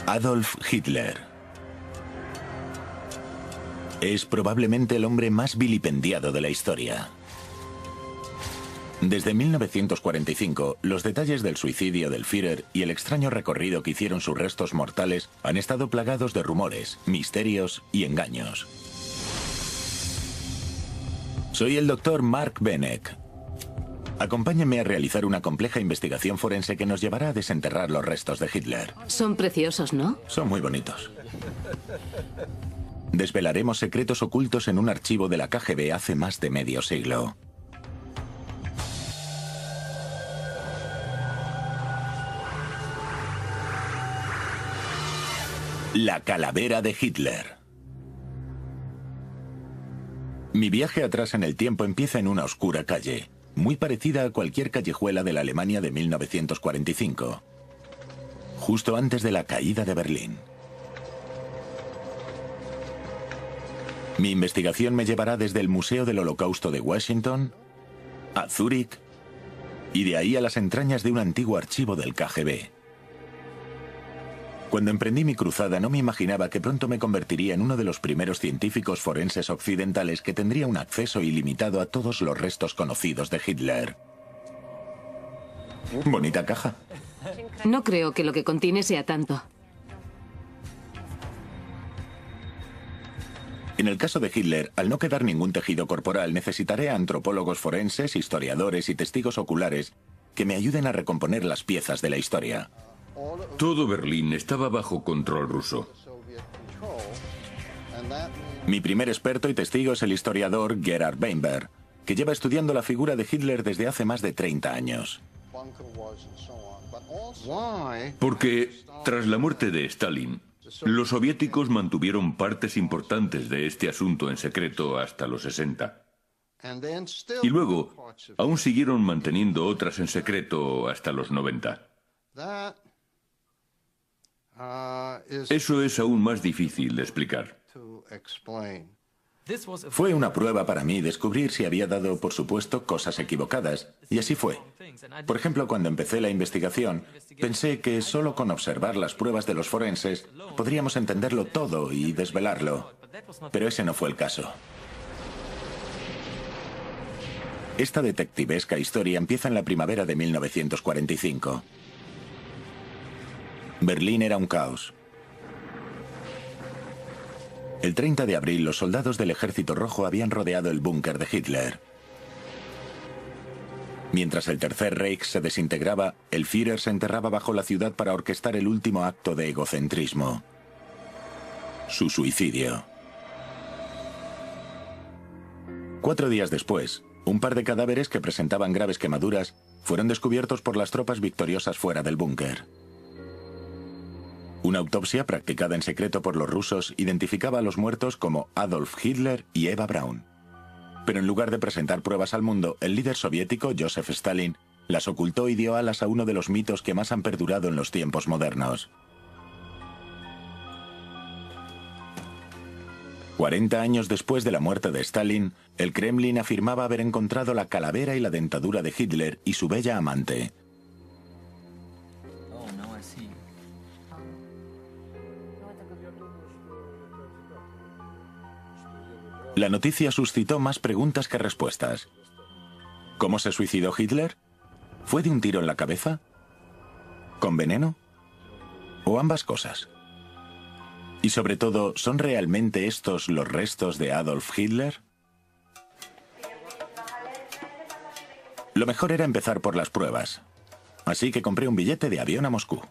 Adolf Hitler. Es probablemente el hombre más vilipendiado de la historia. Desde 1945, los detalles del suicidio del Führer y el extraño recorrido que hicieron sus restos mortales han estado plagados de rumores, misterios y engaños. Soy el Dr. Mark Benecke. Acompáñenme a realizar una compleja investigación forense que nos llevará a desenterrar los restos de Hitler. Son preciosos, ¿no? Son muy bonitos. Desvelaremos secretos ocultos en un archivo de la KGB hace más de medio siglo. La calavera de Hitler. Mi viaje atrás en el tiempo empieza en una oscura calle, muy parecida a cualquier callejuela de la Alemania de 1945, justo antes de la caída de Berlín. Mi investigación me llevará desde el Museo del Holocausto de Washington a Zúrich y de ahí a las entrañas de un antiguo archivo del KGB. Cuando emprendí mi cruzada no me imaginaba que pronto me convertiría en uno de los primeros científicos forenses occidentales que tendría un acceso ilimitado a todos los restos conocidos de Hitler. Bonita caja. No creo que lo que contiene sea tanto. En el caso de Hitler, al no quedar ningún tejido corporal, necesitaré a antropólogos forenses, historiadores y testigos oculares que me ayuden a recomponer las piezas de la historia. Todo Berlín estaba bajo control ruso. Mi primer experto y testigo es el historiador Gerhard Weinberg, que lleva estudiando la figura de Hitler desde hace más de 30 años. Porque, tras la muerte de Stalin, los soviéticos mantuvieron partes importantes de este asunto en secreto hasta los 60. Y luego, aún siguieron manteniendo otras en secreto hasta los 90. Eso es aún más difícil de explicar. Fue una prueba para mí descubrir si había dado, por supuesto, cosas equivocadas, y así fue. Por ejemplo, cuando empecé la investigación, pensé que solo con observar las pruebas de los forenses podríamos entenderlo todo y desvelarlo, pero ese no fue el caso. Esta detectivesca historia empieza en la primavera de 1945. Berlín era un caos. El 30 de abril, los soldados del Ejército Rojo habían rodeado el búnker de Hitler. Mientras el Tercer Reich se desintegraba, el Führer se enterraba bajo la ciudad para orquestar el último acto de egocentrismo: su suicidio. 4 días después, un par de cadáveres que presentaban graves quemaduras fueron descubiertos por las tropas victoriosas fuera del búnker. Una autopsia practicada en secreto por los rusos identificaba a los muertos como Adolf Hitler y Eva Braun. Pero en lugar de presentar pruebas al mundo, el líder soviético, Joseph Stalin, las ocultó y dio alas a uno de los mitos que más han perdurado en los tiempos modernos. 40 años después de la muerte de Stalin, el Kremlin afirmaba haber encontrado la calavera y la dentadura de Hitler y su bella amante. La noticia suscitó más preguntas que respuestas. ¿Cómo se suicidó Hitler? ¿Fue de un tiro en la cabeza? ¿Con veneno? ¿O ambas cosas? Y sobre todo, ¿son realmente estos los restos de Adolf Hitler? Lo mejor era empezar por las pruebas. Así que compré un billete de avión a Moscú.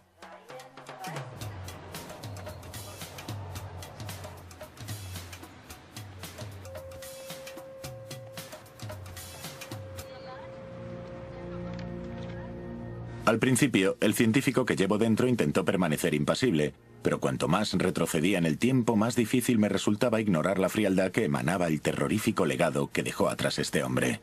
Al principio, el científico que llevo dentro intentó permanecer impasible, pero cuanto más retrocedía en el tiempo, más difícil me resultaba ignorar la frialdad que emanaba el terrorífico legado que dejó atrás este hombre.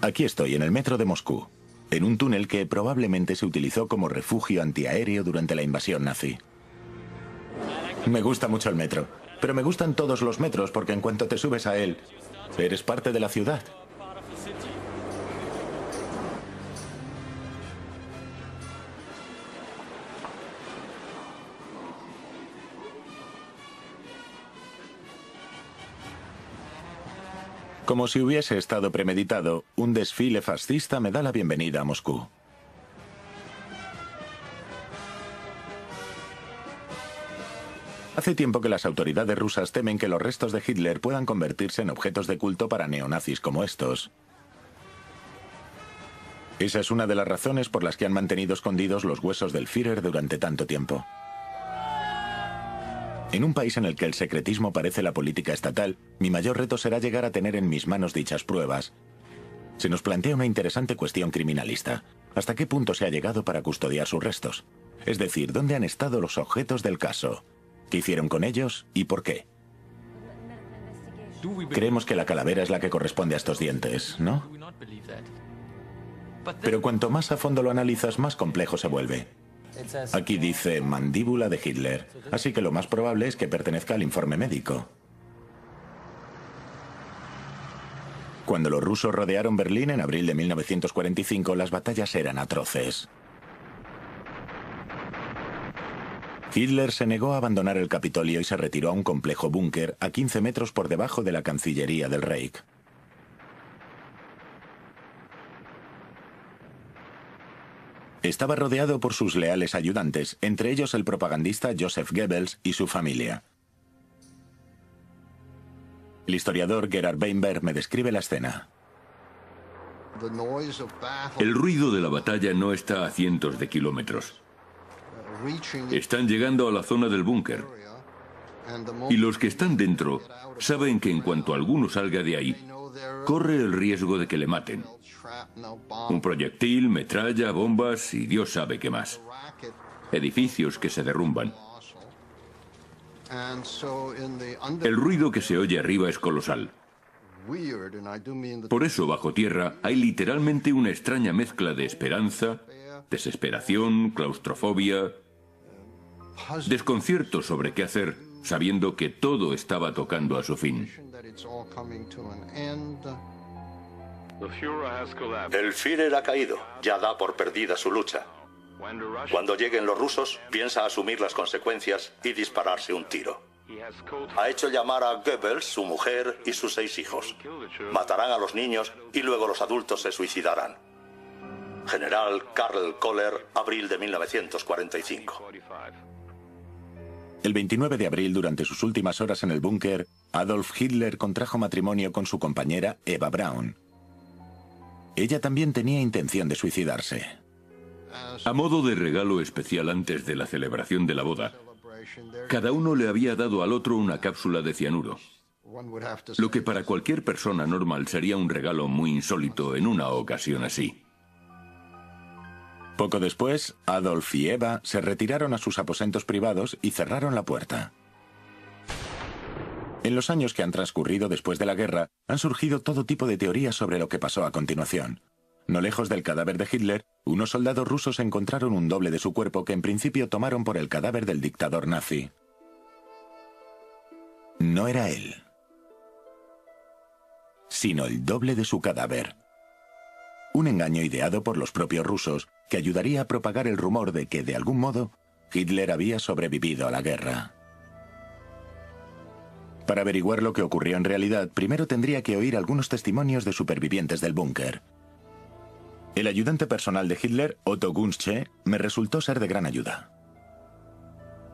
Aquí estoy, en el metro de Moscú, en un túnel que probablemente se utilizó como refugio antiaéreo durante la invasión nazi. Me gusta mucho el metro. pero me gustan todos los metros porque en cuanto te subes a él, eres parte de la ciudad. Como si hubiese estado premeditado, un desfile fascista me da la bienvenida a Moscú. Hace tiempo que las autoridades rusas temen que los restos de Hitler puedan convertirse en objetos de culto para neonazis como estos. Esa es una de las razones por las que han mantenido escondidos los huesos del Führer durante tanto tiempo. En un país en el que el secretismo parece la política estatal, mi mayor reto será llegar a tener en mis manos dichas pruebas. Se nos plantea una interesante cuestión criminalista. ¿Hasta qué punto se ha llegado para custodiar sus restos? Es decir, ¿dónde han estado los objetos del caso? ¿Qué hicieron con ellos y por qué? Creemos que la calavera es la que corresponde a estos dientes, ¿no? Pero cuanto más a fondo lo analizas, más complejo se vuelve. Aquí dice mandíbula de Hitler, así que lo más probable es que pertenezca al informe médico. Cuando los rusos rodearon Berlín en abril de 1945, las batallas eran atroces. Hitler se negó a abandonar el Capitolio y se retiró a un complejo búnker a 15 metros por debajo de la Cancillería del Reich. Estaba rodeado por sus leales ayudantes, entre ellos el propagandista Joseph Goebbels y su familia. El historiador Gerhard Weinberg me describe la escena. El ruido de la batalla no está a cientos de kilómetros. Están llegando a la zona del búnker. Y los que están dentro saben que en cuanto alguno salga de ahí, corre el riesgo de que le maten. Un proyectil, metralla, bombas y Dios sabe qué más. Edificios que se derrumban. El ruido que se oye arriba es colosal. Por eso, bajo tierra, hay literalmente una extraña mezcla de esperanza, desesperación, claustrofobia, desconcierto sobre qué hacer, sabiendo que todo estaba tocando a su fin. El Führer ha caído, ya da por perdida su lucha. Cuando lleguen los rusos, piensa asumir las consecuencias y dispararse un tiro. Ha hecho llamar a Goebbels, su mujer y sus 6 hijos. Matarán a los niños y luego los adultos se suicidarán. General Karl Koller, abril de 1945. El 29 de abril, durante sus últimas horas en el búnker, Adolf Hitler contrajo matrimonio con su compañera Eva Braun. Ella también tenía intención de suicidarse. A modo de regalo especial antes de la celebración de la boda, cada uno le había dado al otro una cápsula de cianuro, lo que para cualquier persona normal sería un regalo muy insólito en una ocasión así. Poco después, Adolf y Eva se retiraron a sus aposentos privados y cerraron la puerta. En los años que han transcurrido después de la guerra, han surgido todo tipo de teorías sobre lo que pasó a continuación. No lejos del cadáver de Hitler, unos soldados rusos encontraron un doble de su cuerpo que en principio tomaron por el cadáver del dictador nazi. No era él, sino el doble de su cadáver. Un engaño ideado por los propios rusos que ayudaría a propagar el rumor de que, de algún modo, Hitler había sobrevivido a la guerra. Para averiguar lo que ocurrió en realidad, primero tendría que oír algunos testimonios de supervivientes del búnker. El ayudante personal de Hitler, Otto Gunzsche, me resultó ser de gran ayuda.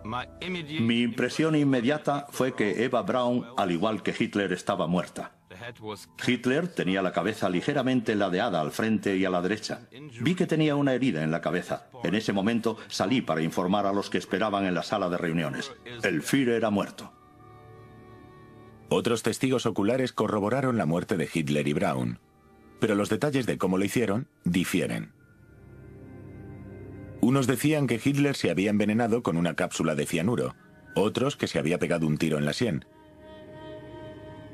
Mi impresión inmediata fue que Eva Braun, al igual que Hitler, estaba muerta. Hitler tenía la cabeza ligeramente ladeada al frente y a la derecha. Vi que tenía una herida en la cabeza. En ese momento salí para informar a los que esperaban en la sala de reuniones. El Führer ha muerto. Otros testigos oculares corroboraron la muerte de Hitler y Braun, pero los detalles de cómo lo hicieron difieren. Unos decían que Hitler se había envenenado con una cápsula de cianuro, otros que se había pegado un tiro en la sien.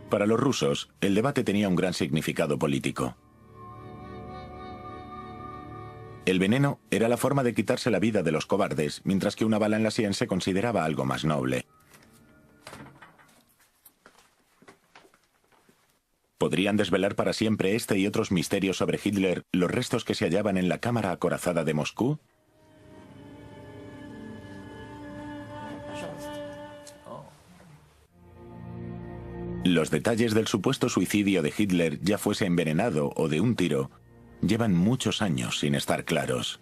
Para los rusos, el debate tenía un gran significado político. El veneno era la forma de quitarse la vida de los cobardes, mientras que una bala en la sien se consideraba algo más noble. ¿Podrían desvelar para siempre este y otros misterios sobre Hitler los restos que se hallaban en la cámara acorazada de Moscú? Los detalles del supuesto suicidio de Hitler, ya fuese envenenado o de un tiro, llevan muchos años sin estar claros.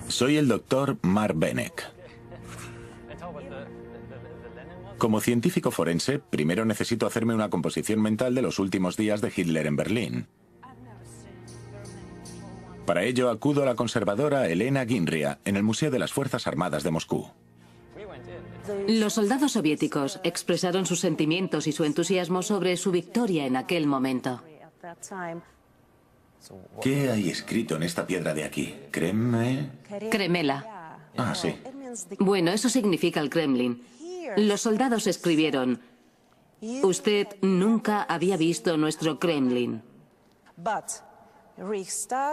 Soy el doctor Mark Benecke. Como científico forense, primero necesito hacerme una composición mental de los últimos días de Hitler en Berlín. Para ello acudo a la conservadora Elena Ginria, en el Museo de las Fuerzas Armadas de Moscú. Los soldados soviéticos expresaron sus sentimientos y su entusiasmo sobre su victoria en aquel momento. ¿Qué hay escrito en esta piedra de aquí? Kremela. Ah, sí. Bueno, eso significa el Kremlin. Los soldados escribieron: usted nunca había visto nuestro Kremlin.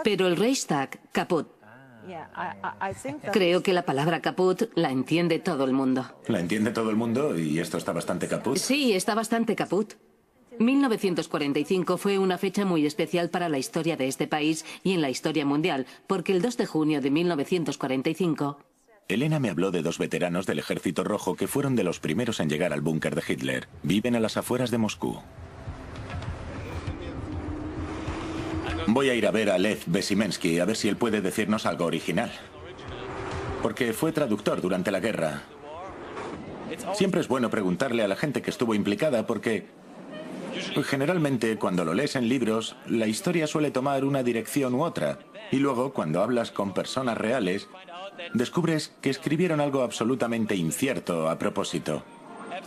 Pero el Reichstag, caput. Creo que la palabra caput la entiende todo el mundo. ¿La entiende todo el mundo y esto está bastante caput? Sí, está bastante caput. 1945 fue una fecha muy especial para la historia de este país y en la historia mundial, porque el 2 de junio de 1945... Elena me habló de dos veteranos del Ejército Rojo que fueron de los primeros en llegar al búnker de Hitler. Viven a las afueras de Moscú. Voy a ir a ver a Lev Besimensky, a ver si él puede decirnos algo original. Porque fue traductor durante la guerra. Siempre es bueno preguntarle a la gente que estuvo implicada porque... generalmente, cuando lo lees en libros, la historia suele tomar una dirección u otra. Y luego, cuando hablas con personas reales, descubres que escribieron algo absolutamente incierto a propósito.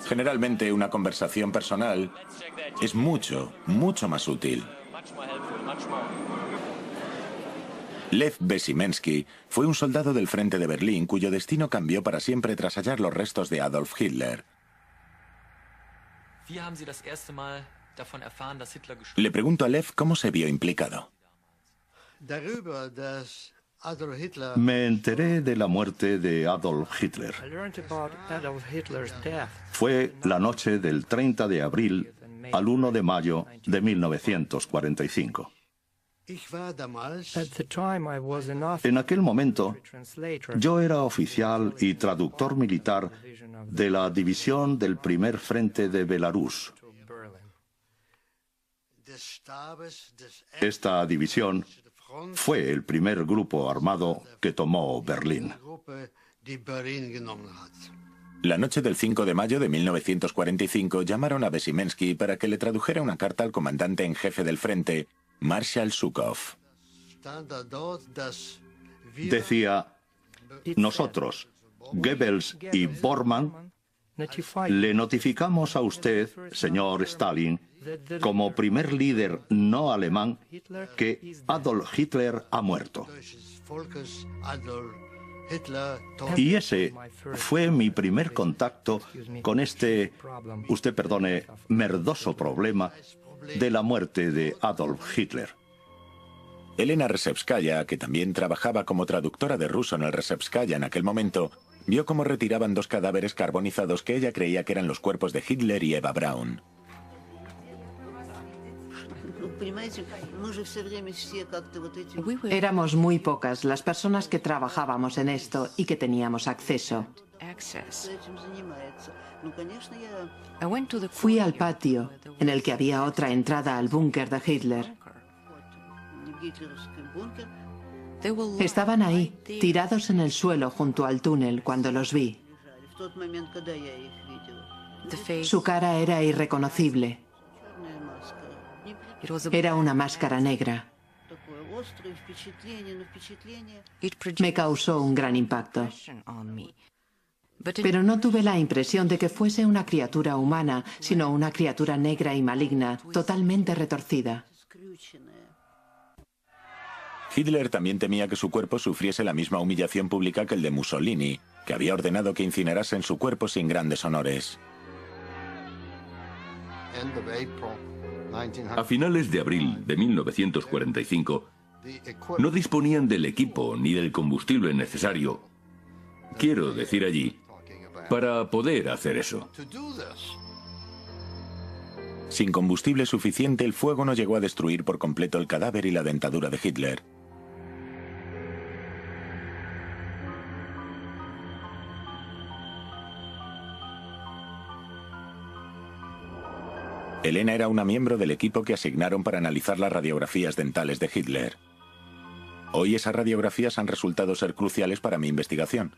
Generalmente, una conversación personal es mucho, mucho más útil. Lev Besimensky fue un soldado del frente de Berlín cuyo destino cambió para siempre tras hallar los restos de Adolf Hitler. Le pregunto a Lev cómo se vio implicado. Me enteré de la muerte de Adolf Hitler. Fue la noche del 30 de abril al 1 de mayo de 1945. En aquel momento, yo era oficial y traductor militar de la división del primer frente de Belarus. Esta división fue el primer grupo armado que tomó Berlín. La noche del 5 de mayo de 1945 llamaron a Besimensky para que le tradujera una carta al comandante en jefe del frente, Marshal Zhukov. Decía: nosotros, Goebbels y Bormann, le notificamos a usted, señor Stalin, como primer líder no alemán, que Adolf Hitler ha muerto. Y ese fue mi primer contacto con este, usted perdone, merdoso problema de la muerte de Adolf Hitler. Elena Resevskaya, que también trabajaba como traductora de ruso en el Resevskaya en aquel momento, vio cómo retiraban dos cadáveres carbonizados que ella creía que eran los cuerpos de Hitler y Eva Braun. Éramos muy pocas las personas que trabajábamos en esto y que teníamos acceso. Fui al patio, en el que había otra entrada al búnker de Hitler. Estaban ahí, tirados en el suelo junto al túnel, cuando los vi. Su cara era irreconocible. Era una máscara negra. Me causó un gran impacto. Pero no tuve la impresión de que fuese una criatura humana, sino una criatura negra y maligna, totalmente retorcida. Hitler también temía que su cuerpo sufriese la misma humillación pública que el de Mussolini, que había ordenado que incinerasen su cuerpo sin grandes honores. A finales de abril de 1945, no disponían del equipo ni del combustible necesario. Quiero decir allí para poder hacer eso. Sin combustible suficiente, el fuego no llegó a destruir por completo el cadáver y la dentadura de Hitler. Elena era una miembro del equipo que asignaron para analizar las radiografías dentales de Hitler. Hoy esas radiografías han resultado ser cruciales para mi investigación,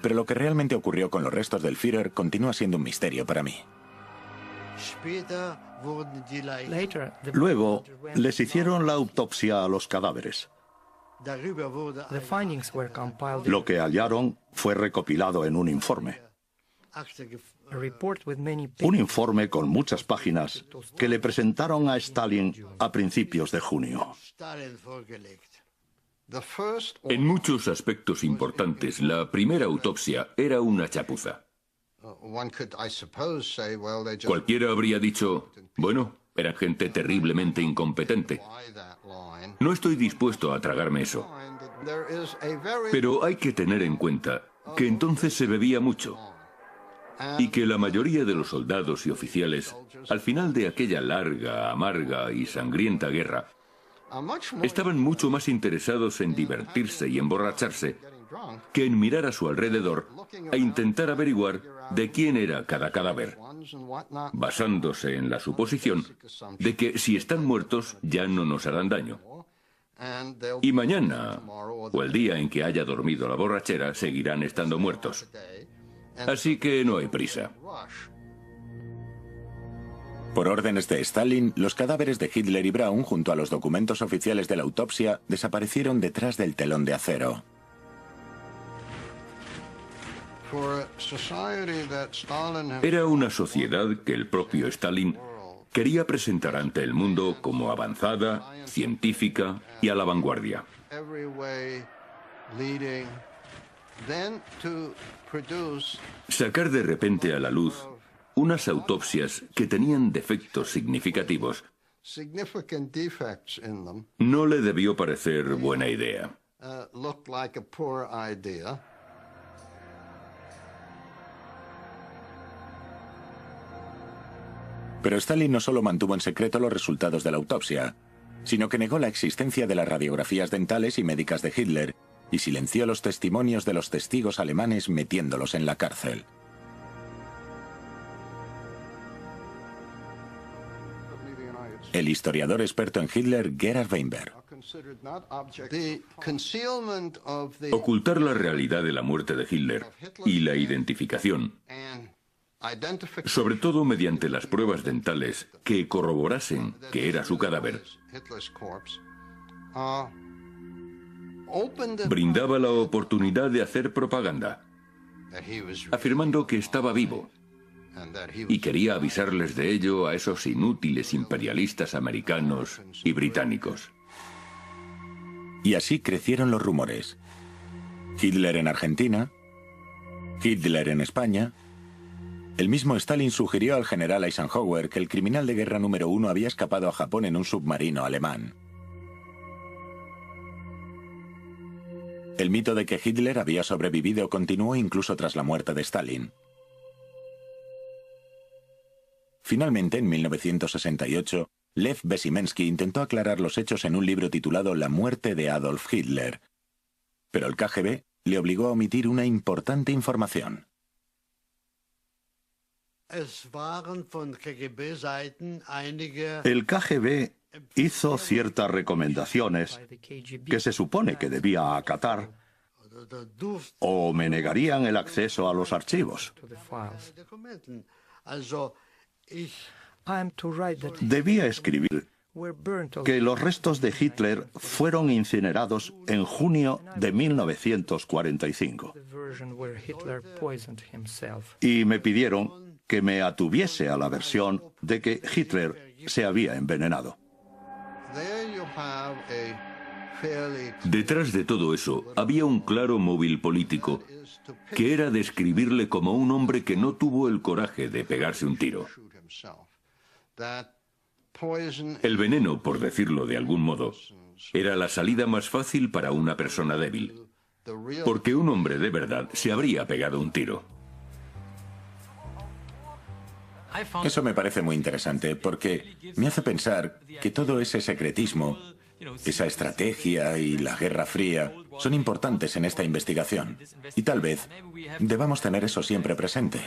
pero lo que realmente ocurrió con los restos del Führer continúa siendo un misterio para mí. Luego, les hicieron la autopsia a los cadáveres. Lo que hallaron fue recopilado en un informe. Un informe con muchas páginas que le presentaron a Stalin a principios de junio. En muchos aspectos importantes, la primera autopsia era una chapuza. Cualquiera habría dicho, bueno, eran gente terriblemente incompetente. No estoy dispuesto a tragarme eso. Pero hay que tener en cuenta que entonces se bebía mucho y que la mayoría de los soldados y oficiales, al final de aquella larga, amarga y sangrienta guerra, estaban mucho más interesados en divertirse y emborracharse que en mirar a su alrededor e intentar averiguar de quién era cada cadáver, basándose en la suposición de que si están muertos ya no nos harán daño. Y mañana, o el día en que haya dormido la borrachera, seguirán estando muertos. Así que no hay prisa. Por órdenes de Stalin, los cadáveres de Hitler y Braun, junto a los documentos oficiales de la autopsia, desaparecieron detrás del telón de acero. Era una sociedad que el propio Stalin quería presentar ante el mundo como avanzada, científica y a la vanguardia. Sacar de repente a la luz unas autopsias que tenían defectos significativos no le debió parecer buena idea. Pero Stalin no solo mantuvo en secreto los resultados de la autopsia, sino que negó la existencia de las radiografías dentales y médicas de Hitler y silenció los testimonios de los testigos alemanes metiéndolos en la cárcel. El historiador experto en Hitler, Gerhard Weinberg. Ocultar la realidad de la muerte de Hitler y la identificación, sobre todo mediante las pruebas dentales que corroborasen que era su cadáver, brindaba la oportunidad de hacer propaganda, afirmando que estaba vivo, y quería avisarles de ello a esos inútiles imperialistas americanos y británicos. Y así crecieron los rumores. Hitler en Argentina, Hitler en España. El mismo Stalin sugirió al general Eisenhower que el criminal de guerra número 1 había escapado a Japón en un submarino alemán. El mito de que Hitler había sobrevivido continuó incluso tras la muerte de Stalin. Finalmente, en 1968, Lev Bezimensky intentó aclarar los hechos en un libro titulado La muerte de Adolf Hitler, pero el KGB le obligó a omitir una importante información. El KGB hizo ciertas recomendaciones que se supone que debía acatar o me negarían el acceso a los archivos. Debía escribir que los restos de Hitler fueron incinerados en junio de 1945. Y me pidieron que me atuviese a la versión de que Hitler se había envenenado. Detrás de todo eso había un claro móvil político, que era describirle como un hombre que no tuvo el coraje de pegarse un tiro. El veneno, por decirlo de algún modo, era la salida más fácil para una persona débil, porque un hombre de verdad se habría pegado un tiro. Eso me parece muy interesante porque me hace pensar que todo ese secretismo, esa estrategia y la Guerra Fría son importantes en esta investigación. Y tal vez debamos tener eso siempre presente.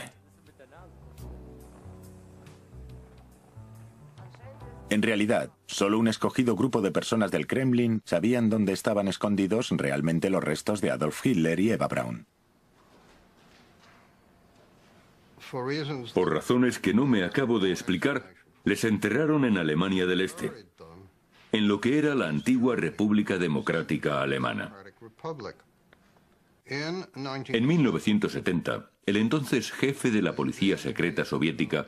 En realidad, solo un escogido grupo de personas del Kremlin sabían dónde estaban escondidos realmente los restos de Adolf Hitler y Eva Braun. Por razones que no me acabo de explicar, les enterraron en Alemania del Este, en lo que era la antigua República Democrática Alemana. En 1970, el entonces jefe de la policía secreta soviética,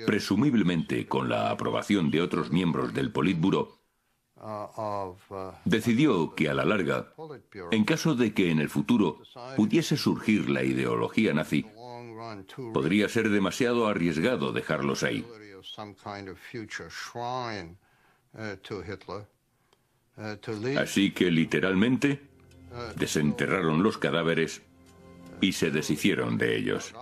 presumiblemente con la aprobación de otros miembros del Politburó, decidió que a la larga, en caso de que en el futuro pudiese surgir la ideología nazi, podría ser demasiado arriesgado dejarlos ahí. Así que literalmente desenterraron los cadáveres y se deshicieron de ellos.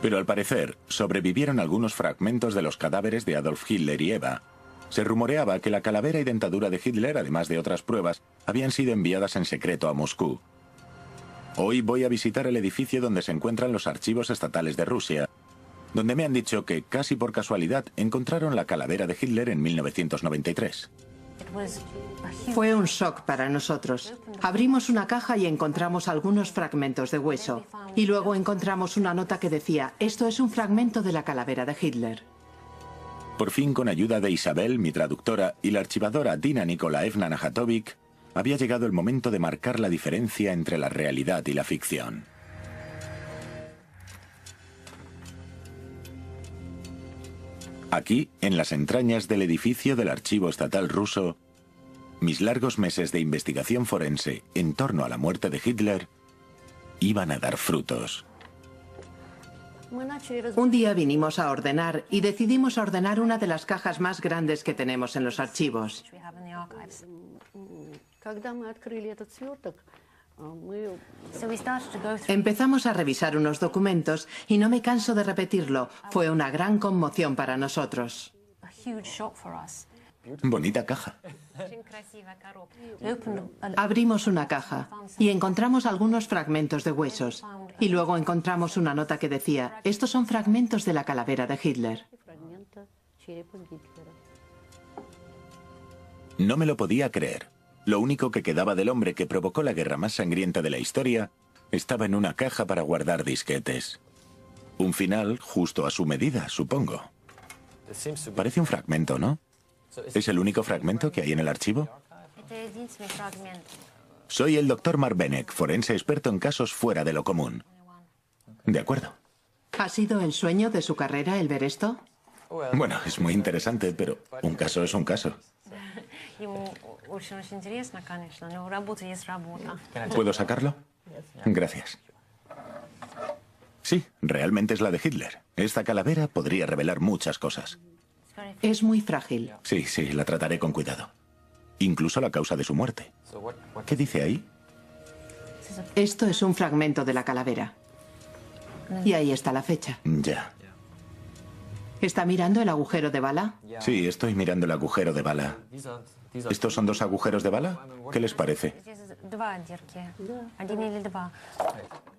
Pero al parecer, sobrevivieron algunos fragmentos de los cadáveres de Adolf Hitler y Eva. Se rumoreaba que la calavera y dentadura de Hitler, además de otras pruebas, habían sido enviadas en secreto a Moscú. Hoy voy a visitar el edificio donde se encuentran los archivos estatales de Rusia, donde me han dicho que, casi por casualidad, encontraron la calavera de Hitler en 1993. Fue un shock para nosotros. Abrimos una caja y encontramos algunos fragmentos de hueso. Y luego encontramos una nota que decía, esto es un fragmento de la calavera de Hitler. Por fin, con ayuda de Isabel, mi traductora, y la archivadora Dina Nikolaevna Najatovic, había llegado el momento de marcar la diferencia entre la realidad y la ficción. Aquí, en las entrañas del edificio del Archivo Estatal ruso, mis largos meses de investigación forense en torno a la muerte de Hitler iban a dar frutos. Un día vinimos a ordenar y decidimos ordenar una de las cajas más grandes que tenemos en los archivos. Empezamos a revisar unos documentos y no me canso de repetirlo, fue una gran conmoción para nosotros. Bonita caja. Abrimos una caja y encontramos algunos fragmentos de huesos. Y luego encontramos una nota que decía, estos son fragmentos de la calavera de Hitler. No me lo podía creer. Lo único que quedaba del hombre que provocó la guerra más sangrienta de la historia estaba en una caja para guardar disquetes. Un final justo a su medida, supongo. Parece un fragmento, ¿no? ¿Es el único fragmento que hay en el archivo? Soy el Dr. Marbenek, forense experto en casos fuera de lo común. De acuerdo. ¿Ha sido el sueño de su carrera el ver esto? Bueno, es muy interesante, pero un caso es un caso. ¿Puedo sacarlo? Gracias. Sí, realmente es la de Hitler. Esta calavera podría revelar muchas cosas. Es muy frágil. Sí, la trataré con cuidado. Incluso la causa de su muerte. ¿Qué dice ahí? Esto es un fragmento de la calavera. Y ahí está la fecha. Ya. ¿Está mirando el agujero de bala? Sí, estoy mirando el agujero de bala. ¿Estos son 2 agujeros de bala? ¿Qué les parece?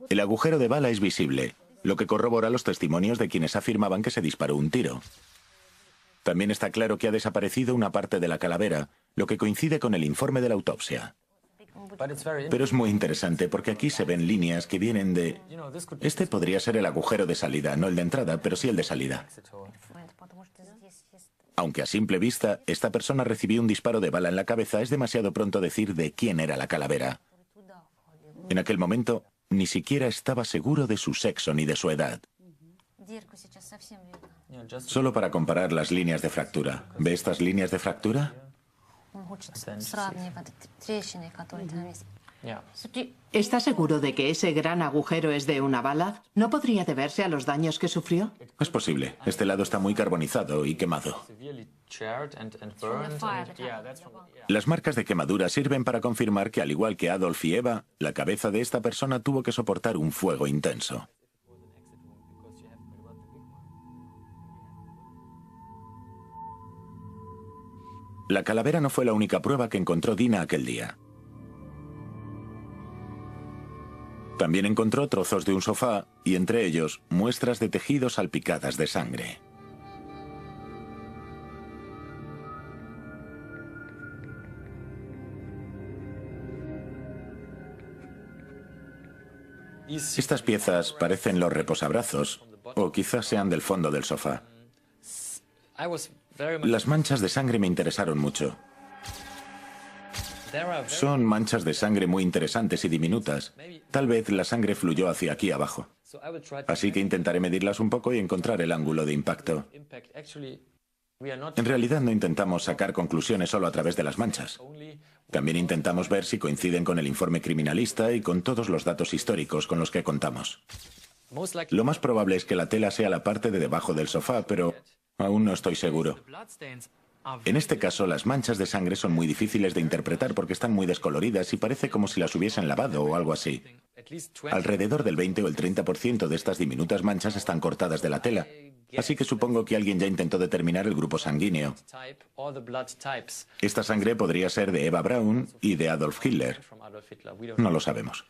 El agujero de bala es visible, lo que corrobora los testimonios de quienes afirmaban que se disparó un tiro. También está claro que ha desaparecido una parte de la calavera, lo que coincide con el informe de la autopsia. Pero es muy interesante porque aquí se ven líneas que vienen de... Este podría ser el agujero de salida, no el de entrada, pero sí el de salida. Aunque a simple vista, esta persona recibió un disparo de bala en la cabeza, es demasiado pronto decir de quién era la calavera. En aquel momento, ni siquiera estaba seguro de su sexo ni de su edad. Solo para comparar las líneas de fractura. ¿Ve estas líneas de fractura? ¿Está seguro de que ese gran agujero es de una bala? ¿No podría deberse a los daños que sufrió? Es posible. Este lado está muy carbonizado y quemado. Las marcas de quemadura sirven para confirmar que, al igual que Adolf y Eva, la cabeza de esta persona tuvo que soportar un fuego intenso. La calavera no fue la única prueba que encontró Dina aquel día. También encontró trozos de un sofá y, entre ellos, muestras de tejido salpicadas de sangre. Estas piezas parecen los reposabrazos, o quizás sean del fondo del sofá. Las manchas de sangre me interesaron mucho. Son manchas de sangre muy interesantes y diminutas. Tal vez la sangre fluyó hacia aquí abajo. Así que intentaré medirlas un poco y encontrar el ángulo de impacto. En realidad no intentamos sacar conclusiones solo a través de las manchas. También intentamos ver si coinciden con el informe criminalista y con todos los datos históricos con los que contamos. Lo más probable es que la tela sea la parte de debajo del sofá, pero aún no estoy seguro. En este caso, las manchas de sangre son muy difíciles de interpretar porque están muy descoloridas y parece como si las hubiesen lavado o algo así. Alrededor del 20 o el 30% de estas diminutas manchas están cortadas de la tela, así que supongo que alguien ya intentó determinar el grupo sanguíneo. Esta sangre podría ser de Eva Braun y de Adolf Hitler. No lo sabemos.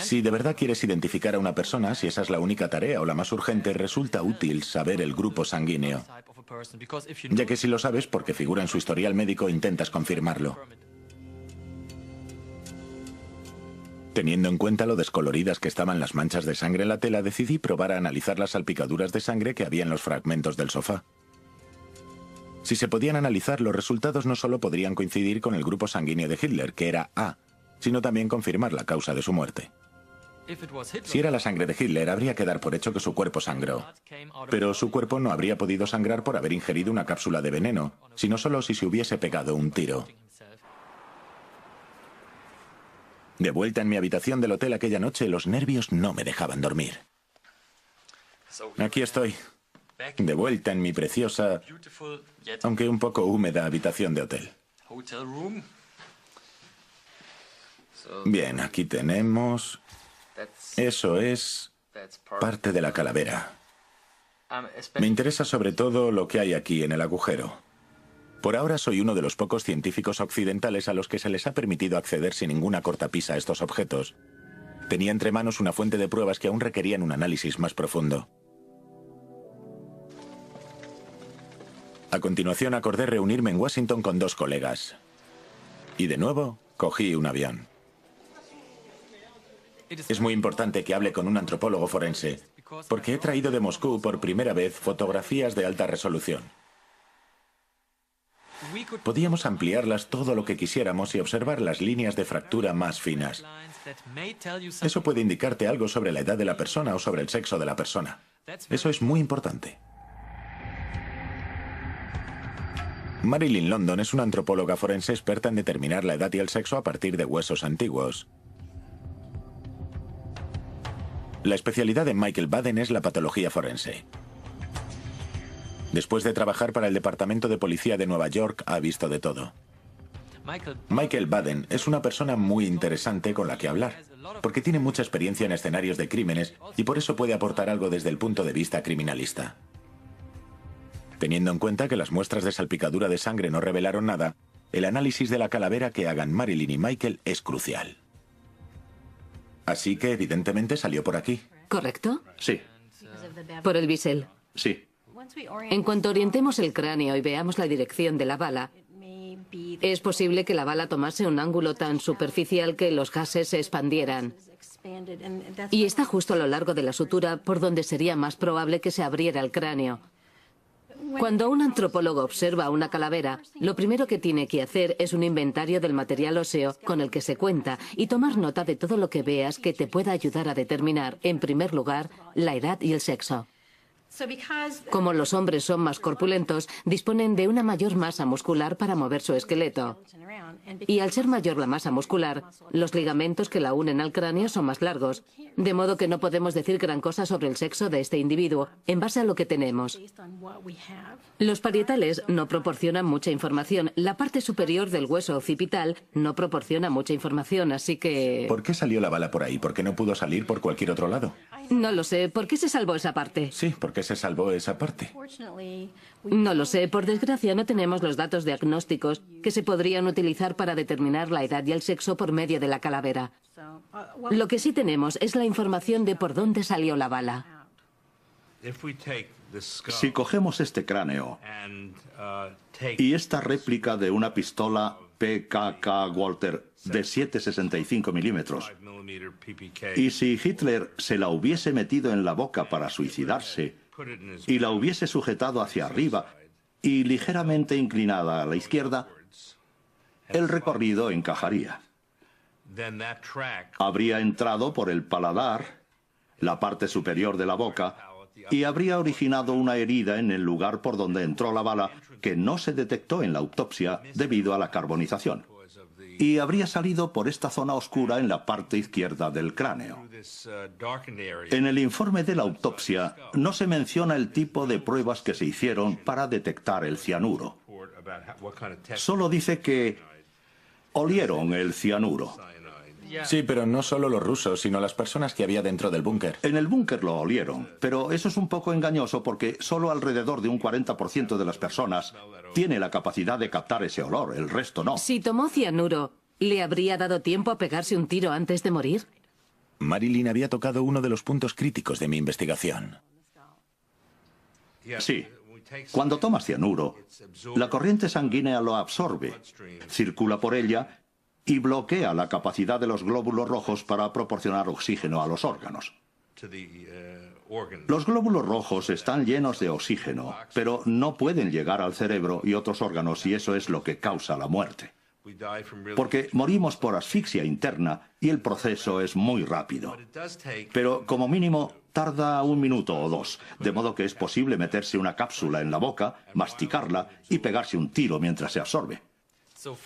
Si de verdad quieres identificar a una persona, si esa es la única tarea o la más urgente, resulta útil saber el grupo sanguíneo. Ya que si lo sabes, porque figura en su historial médico, intentas confirmarlo. Teniendo en cuenta lo descoloridas que estaban las manchas de sangre en la tela, decidí probar a analizar las salpicaduras de sangre que había en los fragmentos del sofá. Si se podían analizar, los resultados no solo podrían coincidir con el grupo sanguíneo de Hitler, que era A, sino también confirmar la causa de su muerte. Si era la sangre de Hitler, habría que dar por hecho que su cuerpo sangró. Pero su cuerpo no habría podido sangrar por haber ingerido una cápsula de veneno, sino solo si se hubiese pegado un tiro. De vuelta en mi habitación del hotel aquella noche, los nervios no me dejaban dormir. Aquí estoy, de vuelta en mi preciosa, aunque un poco húmeda habitación de hotel. Bien, aquí tenemos... Eso es parte de la calavera. Me interesa sobre todo lo que hay aquí en el agujero. Por ahora soy uno de los pocos científicos occidentales a los que se les ha permitido acceder sin ninguna cortapisa a estos objetos. Tenía entre manos una fuente de pruebas que aún requerían un análisis más profundo. A continuación acordé reunirme en Washington con 2 colegas. Y de nuevo, cogí un avión. Es muy importante que hable con un antropólogo forense, porque he traído de Moscú por primera vez fotografías de alta resolución. Podíamos ampliarlas todo lo que quisiéramos y observar las líneas de fractura más finas. Eso puede indicarte algo sobre la edad de la persona o sobre el sexo de la persona. Eso es muy importante. Marilyn London es una antropóloga forense experta en determinar la edad y el sexo a partir de huesos antiguos. La especialidad de Michael Baden es la patología forense. Después de trabajar para el Departamento de Policía de Nueva York, ha visto de todo. Michael Baden es una persona muy interesante con la que hablar, porque tiene mucha experiencia en escenarios de crímenes y por eso puede aportar algo desde el punto de vista criminalista. Teniendo en cuenta que las muestras de salpicadura de sangre no revelaron nada, el análisis de la calavera que hagan Marilyn y Michael es crucial. Así que evidentemente salió por aquí. ¿Correcto? Sí, Por el bisel. sí. En cuanto orientemos el cráneo y veamos la dirección de la bala, es posible que la bala tomase un ángulo tan superficial que los gases se expandieran. Y está justo a lo largo de la sutura por donde sería más probable que se abriera el cráneo. Cuando un antropólogo observa una calavera, lo primero que tiene que hacer es un inventario del material óseo con el que se cuenta y tomar nota de todo lo que veas que te pueda ayudar a determinar, en primer lugar, la edad y el sexo. Como los hombres son más corpulentos, disponen de una mayor masa muscular para mover su esqueleto. Y al ser mayor la masa muscular, los ligamentos que la unen al cráneo son más largos, de modo que no podemos decir gran cosa sobre el sexo de este individuo, en base a lo que tenemos. Los parietales no proporcionan mucha información. La parte superior del hueso occipital no proporciona mucha información, así que... ¿Por qué salió la bala por ahí? ¿Por qué no pudo salir por cualquier otro lado? No lo sé. ¿Por qué se salvó esa parte? Sí, ¿por qué se salvó esa parte? No lo sé. Por desgracia, no tenemos los datos diagnósticos que se podrían utilizar para determinar la edad y el sexo por medio de la calavera. Lo que sí tenemos es la información de por dónde salió la bala. Si cogemos este cráneo y esta réplica de una pistola PKK Walter de 7,65 milímetros, y si Hitler se la hubiese metido en la boca para suicidarse y la hubiese sujetado hacia arriba y ligeramente inclinada a la izquierda, el recorrido encajaría. Habría entrado por el paladar, la parte superior de la boca, y habría originado una herida en el lugar por donde entró la bala que no se detectó en la autopsia debido a la carbonización. Y habría salido por esta zona oscura en la parte izquierda del cráneo. En el informe de la autopsia no se menciona el tipo de pruebas que se hicieron para detectar el cianuro. Solo dice que olieron el cianuro. Sí, pero no solo los rusos, sino las personas que había dentro del búnker. En el búnker lo olieron, pero eso es un poco engañoso porque solo alrededor de un 40% de las personas tiene la capacidad de captar ese olor, el resto no. Si tomó cianuro, ¿le habría dado tiempo a pegarse un tiro antes de morir? Marilyn había tocado uno de los puntos críticos de mi investigación. Sí. Cuando tomas cianuro, la corriente sanguínea lo absorbe, circula por ella y bloquea la capacidad de los glóbulos rojos para proporcionar oxígeno a los órganos. Los glóbulos rojos están llenos de oxígeno, pero no pueden llegar al cerebro y otros órganos, y eso es lo que causa la muerte. Porque morimos por asfixia interna y el proceso es muy rápido. Pero como mínimo tarda 1 minuto o 2, de modo que es posible meterse una cápsula en la boca, masticarla y pegarse un tiro mientras se absorbe.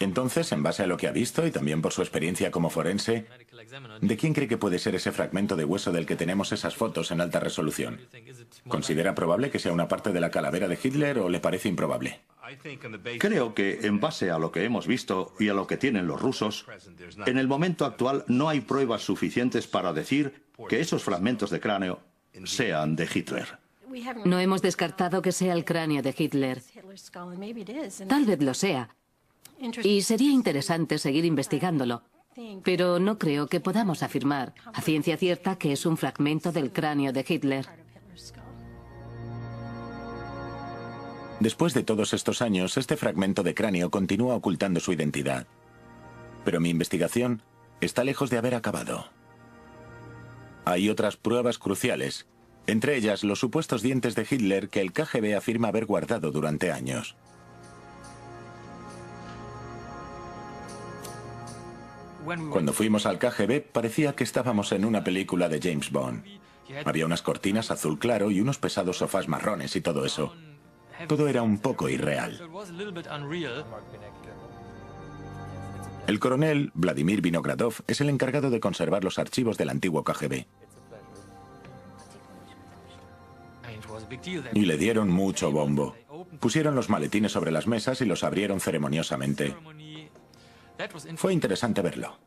Entonces, en base a lo que ha visto y también por su experiencia como forense, ¿de quién cree que puede ser ese fragmento de hueso del que tenemos esas fotos en alta resolución? ¿Considera probable que sea una parte de la calavera de Hitler o le parece improbable? Creo que, en base a lo que hemos visto y a lo que tienen los rusos, en el momento actual no hay pruebas suficientes para decir que esos fragmentos de cráneo sean de Hitler. No hemos descartado que sea el cráneo de Hitler. Tal vez lo sea. Y sería interesante seguir investigándolo. Pero no creo que podamos afirmar a ciencia cierta que es un fragmento del cráneo de Hitler. Después de todos estos años, este fragmento de cráneo continúa ocultando su identidad. Pero mi investigación está lejos de haber acabado. Hay otras pruebas cruciales, entre ellas los supuestos dientes de Hitler que el KGB afirma haber guardado durante años. Cuando fuimos al KGB parecía que estábamos en una película de James Bond. Había unas cortinas azul claro y unos pesados sofás marrones y todo eso. Todo era un poco irreal. El coronel Vladimir Vinogradov es el encargado de conservar los archivos del antiguo KGB. Y le dieron mucho bombo. Pusieron los maletines sobre las mesas y los abrieron ceremoniosamente. Fue interesante verlo.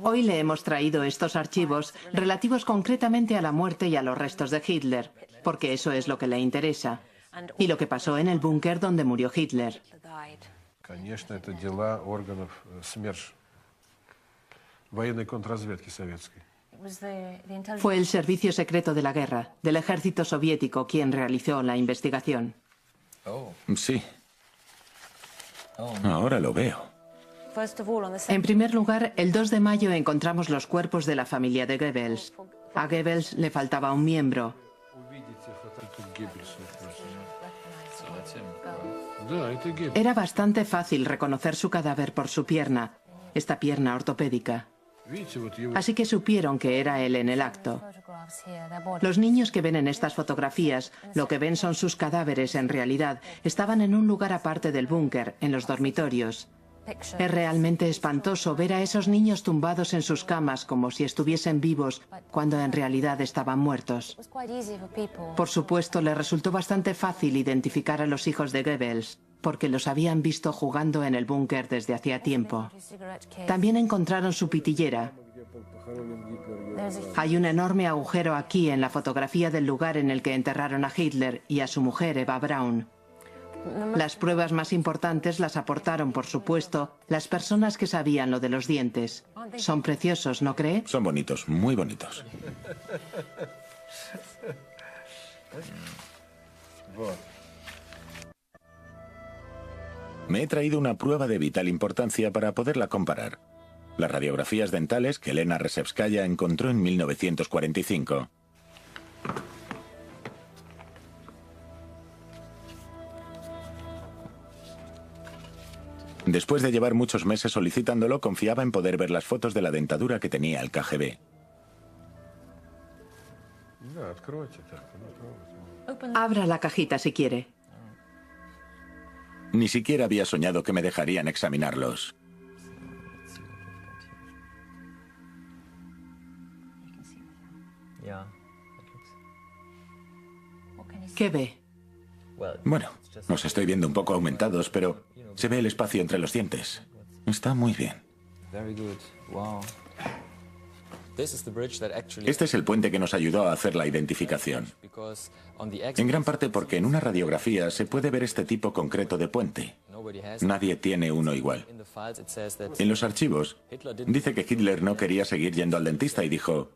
Hoy le hemos traído estos archivos relativos concretamente a la muerte y a los restos de Hitler, porque eso es lo que le interesa, y lo que pasó en el búnker donde murió Hitler. Fue el servicio secreto de la guerra, del ejército soviético, quien realizó la investigación. Sí. Ahora lo veo. En primer lugar, el 2 de mayo encontramos los cuerpos de la familia de Goebbels. A Goebbels le faltaba un miembro. Era bastante fácil reconocer su cadáver por su pierna, esta pierna ortopédica. Así que supieron que era él en el acto. Los niños que ven en estas fotografías, lo que ven son sus cadáveres en realidad. Estaban en un lugar aparte del búnker, en los dormitorios. Es realmente espantoso ver a esos niños tumbados en sus camas como si estuviesen vivos, cuando en realidad estaban muertos. Por supuesto, le resultó bastante fácil identificar a los hijos de Goebbels, porque los habían visto jugando en el búnker desde hacía tiempo. También encontraron su pitillera. Hay un enorme agujero aquí en la fotografía del lugar en el que enterraron a Hitler y a su mujer Eva Braun. Las pruebas más importantes las aportaron, por supuesto, las personas que sabían lo de los dientes. Son preciosos, ¿no cree? Son bonitos, muy bonitos. Me he traído una prueba de vital importancia para poderla comparar. Las radiografías dentales que Elena Resevskaya encontró en 1945. Después de llevar muchos meses solicitándolo, confiaba en poder ver las fotos de la dentadura que tenía el KGB. Abra la cajita si quiere. Ni siquiera había soñado que me dejarían examinarlos. ¿Qué ve? Bueno, los estoy viendo un poco aumentados, pero se ve el espacio entre los dientes. Está muy bien. Este es el puente que nos ayudó a hacer la identificación. En gran parte porque en una radiografía se puede ver este tipo concreto de puente. Nadie tiene uno igual. En los archivos dice que Hitler no quería seguir yendo al dentista y dijo: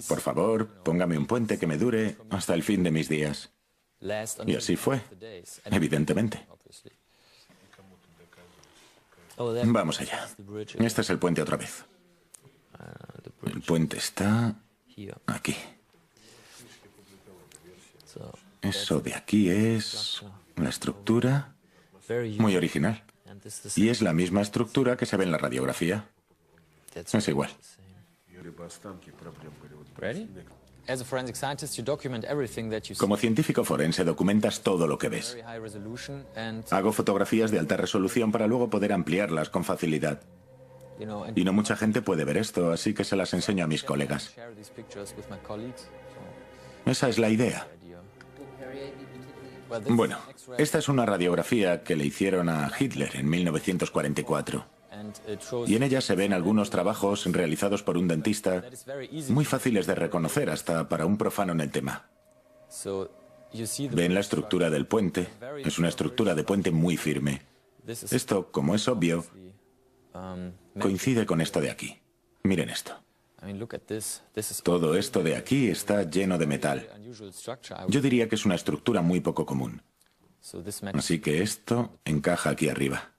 por favor, póngame un puente que me dure hasta el fin de mis días. Y así fue, evidentemente. Vamos allá. Este es el puente otra vez. El puente está aquí. Eso de aquí es la estructura, muy original. Y es la misma estructura que se ve en la radiografía. Es igual. Como científico forense documentas todo lo que ves. Hago fotografías de alta resolución para luego poder ampliarlas con facilidad. Y no mucha gente puede ver esto, así que se las enseño a mis colegas. Esa es la idea. Bueno, esta es una radiografía que le hicieron a Hitler en 1944. Y en ella se ven algunos trabajos realizados por un dentista muy fáciles de reconocer hasta para un profano en el tema. Ven la estructura del puente. Es una estructura de puente muy firme. Esto, como es obvio, coincide con esto de aquí. Miren esto. Todo esto de aquí está lleno de metal. Yo diría que es una estructura muy poco común. Así que esto encaja aquí arriba.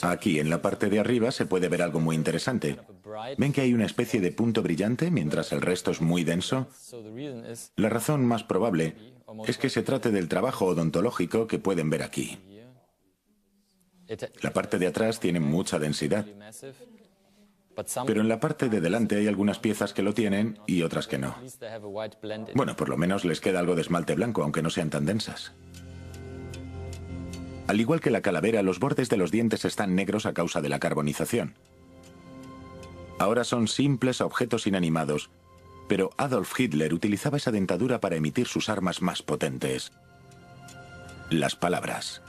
Aquí, en la parte de arriba, se puede ver algo muy interesante. ¿Ven que hay una especie de punto brillante mientras el resto es muy denso? La razón más probable es que se trate del trabajo odontológico que pueden ver aquí. La parte de atrás tiene mucha densidad. Pero en la parte de delante hay algunas piezas que lo tienen y otras que no. Bueno, por lo menos les queda algo de esmalte blanco, aunque no sean tan densas. Al igual que la calavera, los bordes de los dientes están negros a causa de la carbonización. Ahora son simples objetos inanimados, pero Adolf Hitler utilizaba esa dentadura para emitir sus armas más potentes: las palabras.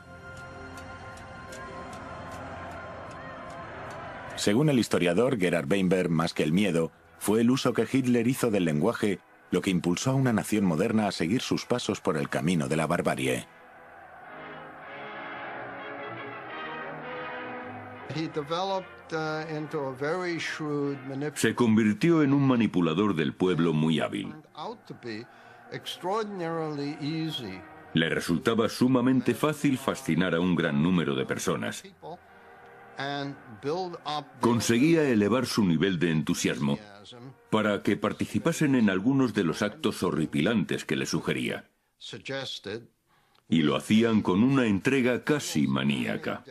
Según el historiador Gerhard Weinberg, más que el miedo, fue el uso que Hitler hizo del lenguaje lo que impulsó a una nación moderna a seguir sus pasos por el camino de la barbarie. Se convirtió en un manipulador del pueblo muy hábil. Le resultaba sumamente fácil fascinar a un gran número de personas. Conseguía elevar su nivel de entusiasmo para que participasen en algunos de los actos horripilantes que le sugería. Y lo hacían con una entrega casi maníaca.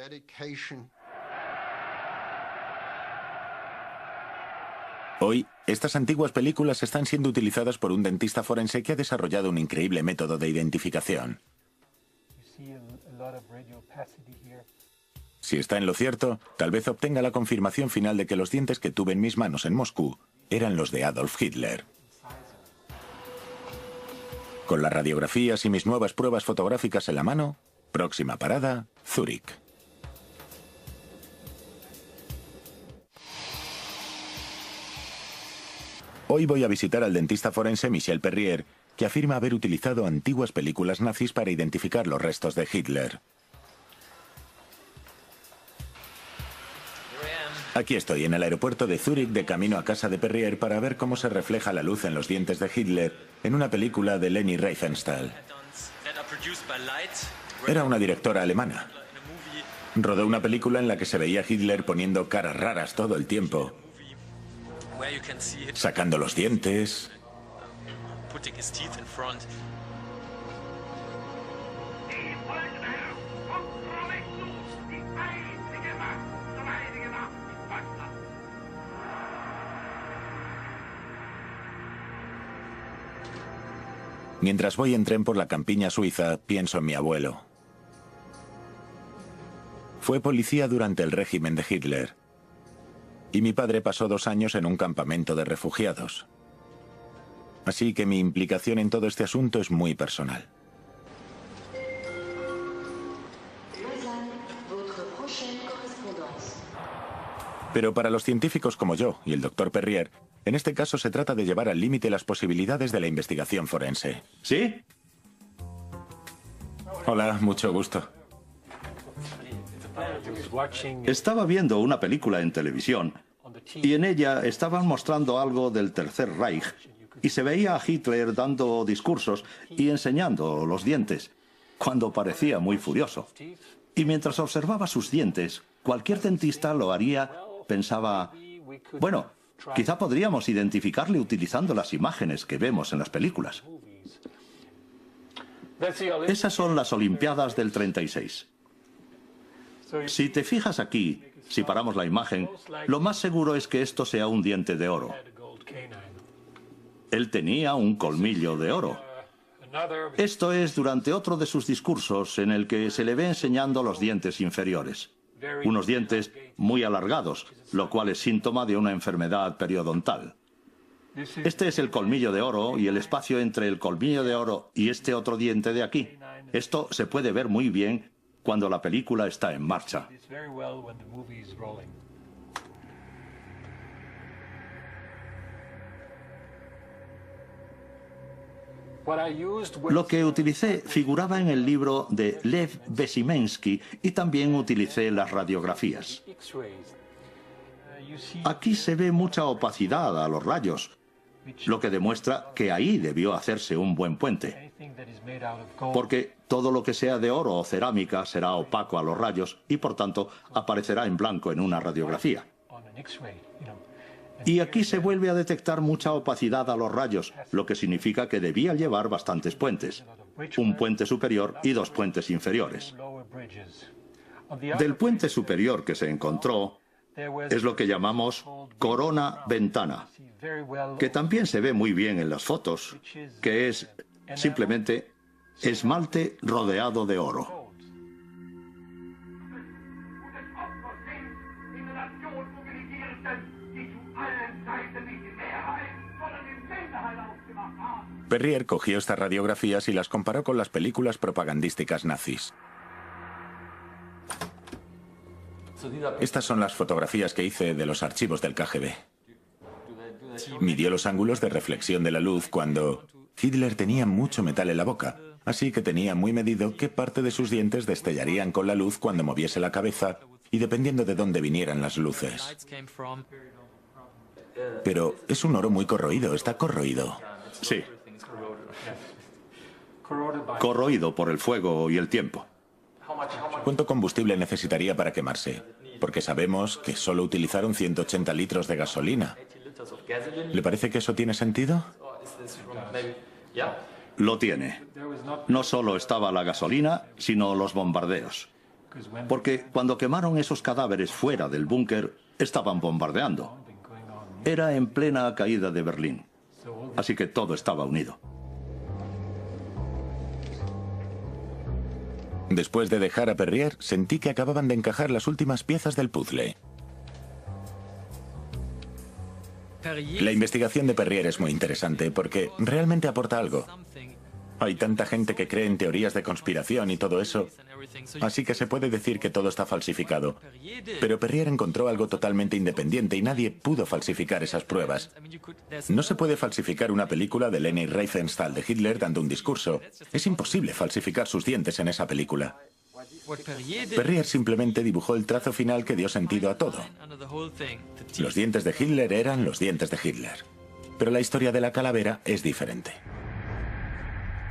Hoy, estas antiguas películas están siendo utilizadas por un dentista forense que ha desarrollado un increíble método de identificación. Si está en lo cierto, tal vez obtenga la confirmación final de que los dientes que tuve en mis manos en Moscú eran los de Adolf Hitler. Con las radiografías y mis nuevas pruebas fotográficas en la mano, próxima parada, Zúrich. Hoy voy a visitar al dentista forense Michel Perrier, que afirma haber utilizado antiguas películas nazis para identificar los restos de Hitler. Aquí estoy, en el aeropuerto de Zúrich, de camino a casa de Perrier para ver cómo se refleja la luz en los dientes de Hitler en una película de Leni Riefenstahl. Era una directora alemana. Rodó una película en la que se veía a Hitler poniendo caras raras todo el tiempo, sacando los dientes. Mientras voy en tren por la campiña suiza, pienso en mi abuelo. Fue policía durante el régimen de Hitler. Y mi padre pasó 2 años en un campamento de refugiados. Así que mi implicación en todo este asunto es muy personal. Pero para los científicos como yo y el doctor Perrier, en este caso se trata de llevar al límite las posibilidades de la investigación forense. ¿Sí? Hola, mucho gusto. Estaba viendo una película en televisión y en ella estaban mostrando algo del Tercer Reich y se veía a Hitler dando discursos y enseñando los dientes, cuando parecía muy furioso. Y mientras observaba sus dientes, cualquier dentista lo haría, pensaba, bueno, quizá podríamos identificarle utilizando las imágenes que vemos en las películas. Esas son las Olimpiadas del 36. Si te fijas aquí, si paramos la imagen, lo más seguro es que esto sea un diente de oro. Él tenía un colmillo de oro. Esto es durante otro de sus discursos en el que se le ve enseñando los dientes inferiores. Unos dientes muy alargados, lo cual es síntoma de una enfermedad periodontal. Este es el colmillo de oro y el espacio entre el colmillo de oro y este otro diente de aquí. Esto se puede ver muy bien cuando la película está en marcha. Lo que utilicé figuraba en el libro de Lev Besimensky y también utilicé las radiografías. Aquí se ve mucha opacidad a los rayos, lo que demuestra que ahí debió hacerse un buen puente. Porque todo lo que sea de oro o cerámica será opaco a los rayos y por tanto aparecerá en blanco en una radiografía. Y aquí se vuelve a detectar mucha opacidad a los rayos, lo que significa que debía llevar bastantes puentes. Un puente superior y 2 puentes inferiores. Del puente superior que se encontró es lo que llamamos corona-ventana, que también se ve muy bien en las fotos, que es simplemente esmalte rodeado de oro. Perrier cogió estas radiografías y las comparó con las películas propagandísticas nazis. Estas son las fotografías que hice de los archivos del KGB. Midió los ángulos de reflexión de la luz cuando Hitler tenía mucho metal en la boca, así que tenía muy medido qué parte de sus dientes destellarían con la luz cuando moviese la cabeza y dependiendo de dónde vinieran las luces. Pero es un oro muy corroído, está corroído. Sí. Corroído por el fuego y el tiempo. ¿Cuánto combustible necesitaría para quemarse? Porque sabemos que solo utilizaron 180 litros de gasolina. ¿Le parece que eso tiene sentido? Lo tiene. No solo estaba la gasolina, sino los bombardeos. Porque cuando quemaron esos cadáveres fuera del búnker, estaban bombardeando. Era en plena caída de Berlín, así que todo estaba unido. Después de dejar a Perrier, sentí que acababan de encajar las últimas piezas del puzzle. La investigación de Perrier es muy interesante porque realmente aporta algo. Hay tanta gente que cree en teorías de conspiración y todo eso, así que se puede decir que todo está falsificado. Pero Perrier encontró algo totalmente independiente y nadie pudo falsificar esas pruebas. No se puede falsificar una película de Leni Riefenstahl de Hitler dando un discurso. Es imposible falsificar sus dientes en esa película. Perrier simplemente dibujó el trazo final que dio sentido a todo. Los dientes de Hitler eran los dientes de Hitler. Pero la historia de la calavera es diferente.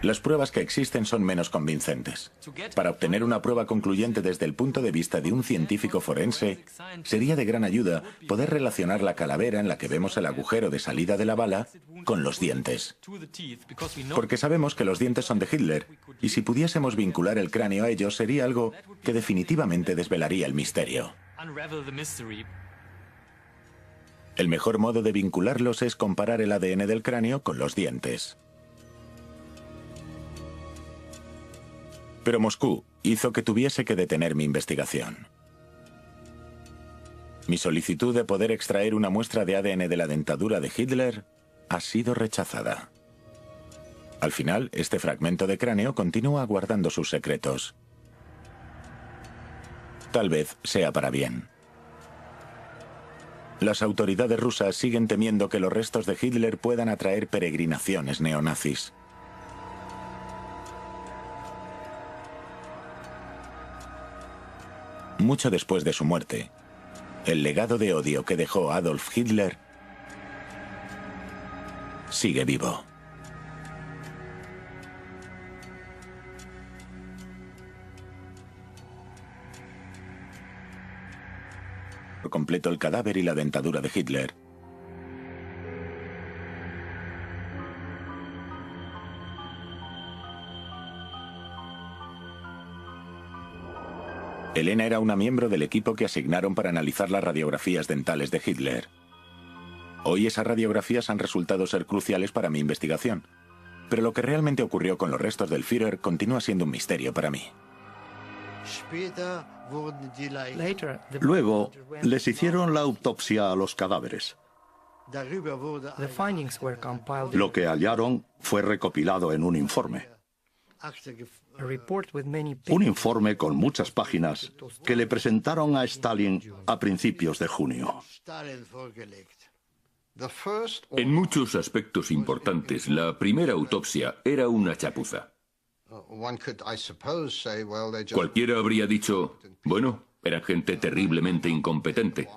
Las pruebas que existen son menos convincentes. Para obtener una prueba concluyente desde el punto de vista de un científico forense, sería de gran ayuda poder relacionar la calavera en la que vemos el agujero de salida de la bala con los dientes. Porque sabemos que los dientes son de Hitler, y si pudiésemos vincular el cráneo a ellos sería algo que definitivamente desvelaría el misterio. El mejor modo de vincularlos es comparar el ADN del cráneo con los dientes. Pero Moscú hizo que tuviese que detener mi investigación. Mi solicitud de poder extraer una muestra de ADN de la dentadura de Hitler ha sido rechazada. Al final, este fragmento de cráneo continúa guardando sus secretos. Tal vez sea para bien. Las autoridades rusas siguen temiendo que los restos de Hitler puedan atraer peregrinaciones neonazis. Mucho después de su muerte, el legado de odio que dejó Adolf Hitler sigue vivo. Por completo el cadáver y la dentadura de Hitler. Elena era una miembro del equipo que asignaron para analizar las radiografías dentales de Hitler. Hoy esas radiografías han resultado ser cruciales para mi investigación, pero lo que realmente ocurrió con los restos del Führer continúa siendo un misterio para mí. Luego, les hicieron la autopsia a los cadáveres. Lo que hallaron fue recopilado en un informe. Un informe con muchas páginas que le presentaron a Stalin a principios de junio. En muchos aspectos importantes, la primera autopsia era una chapuza. Cualquiera habría dicho, bueno, era gente terriblemente incompetente.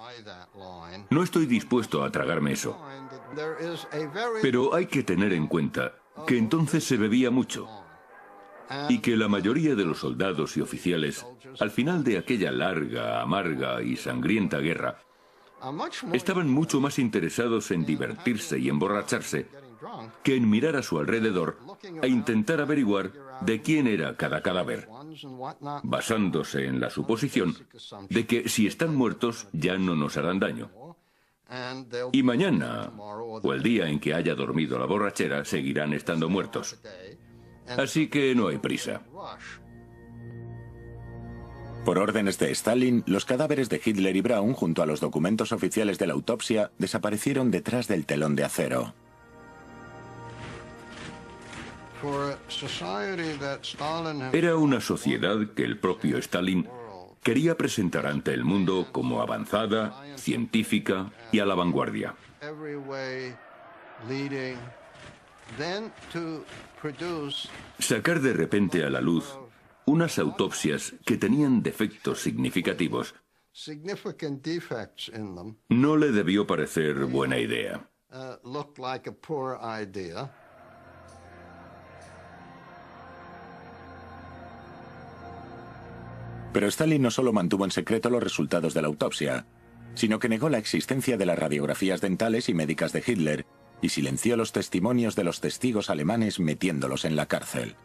No estoy dispuesto a tragarme eso. Pero hay que tener en cuenta que entonces se bebía mucho. Y que la mayoría de los soldados y oficiales, al final de aquella larga, amarga y sangrienta guerra, estaban mucho más interesados en divertirse y emborracharse que en mirar a su alrededor e intentar averiguar de quién era cada cadáver, basándose en la suposición de que si están muertos ya no nos harán daño. Y mañana, o el día en que haya dormido la borrachera, seguirán estando muertos. Así que no hay prisa. Por órdenes de Stalin, los cadáveres de Hitler y Braun, junto a los documentos oficiales de la autopsia, desaparecieron detrás del telón de acero. Era una sociedad que el propio Stalin quería presentar ante el mundo como avanzada, científica y a la vanguardia. Sacar de repente a la luz unas autopsias que tenían defectos significativos no le debió parecer buena idea. Pero Stalin no solo mantuvo en secreto los resultados de la autopsia, sino que negó la existencia de las radiografías dentales y médicas de Hitler y silenció los testimonios de los testigos alemanes metiéndolos en la cárcel.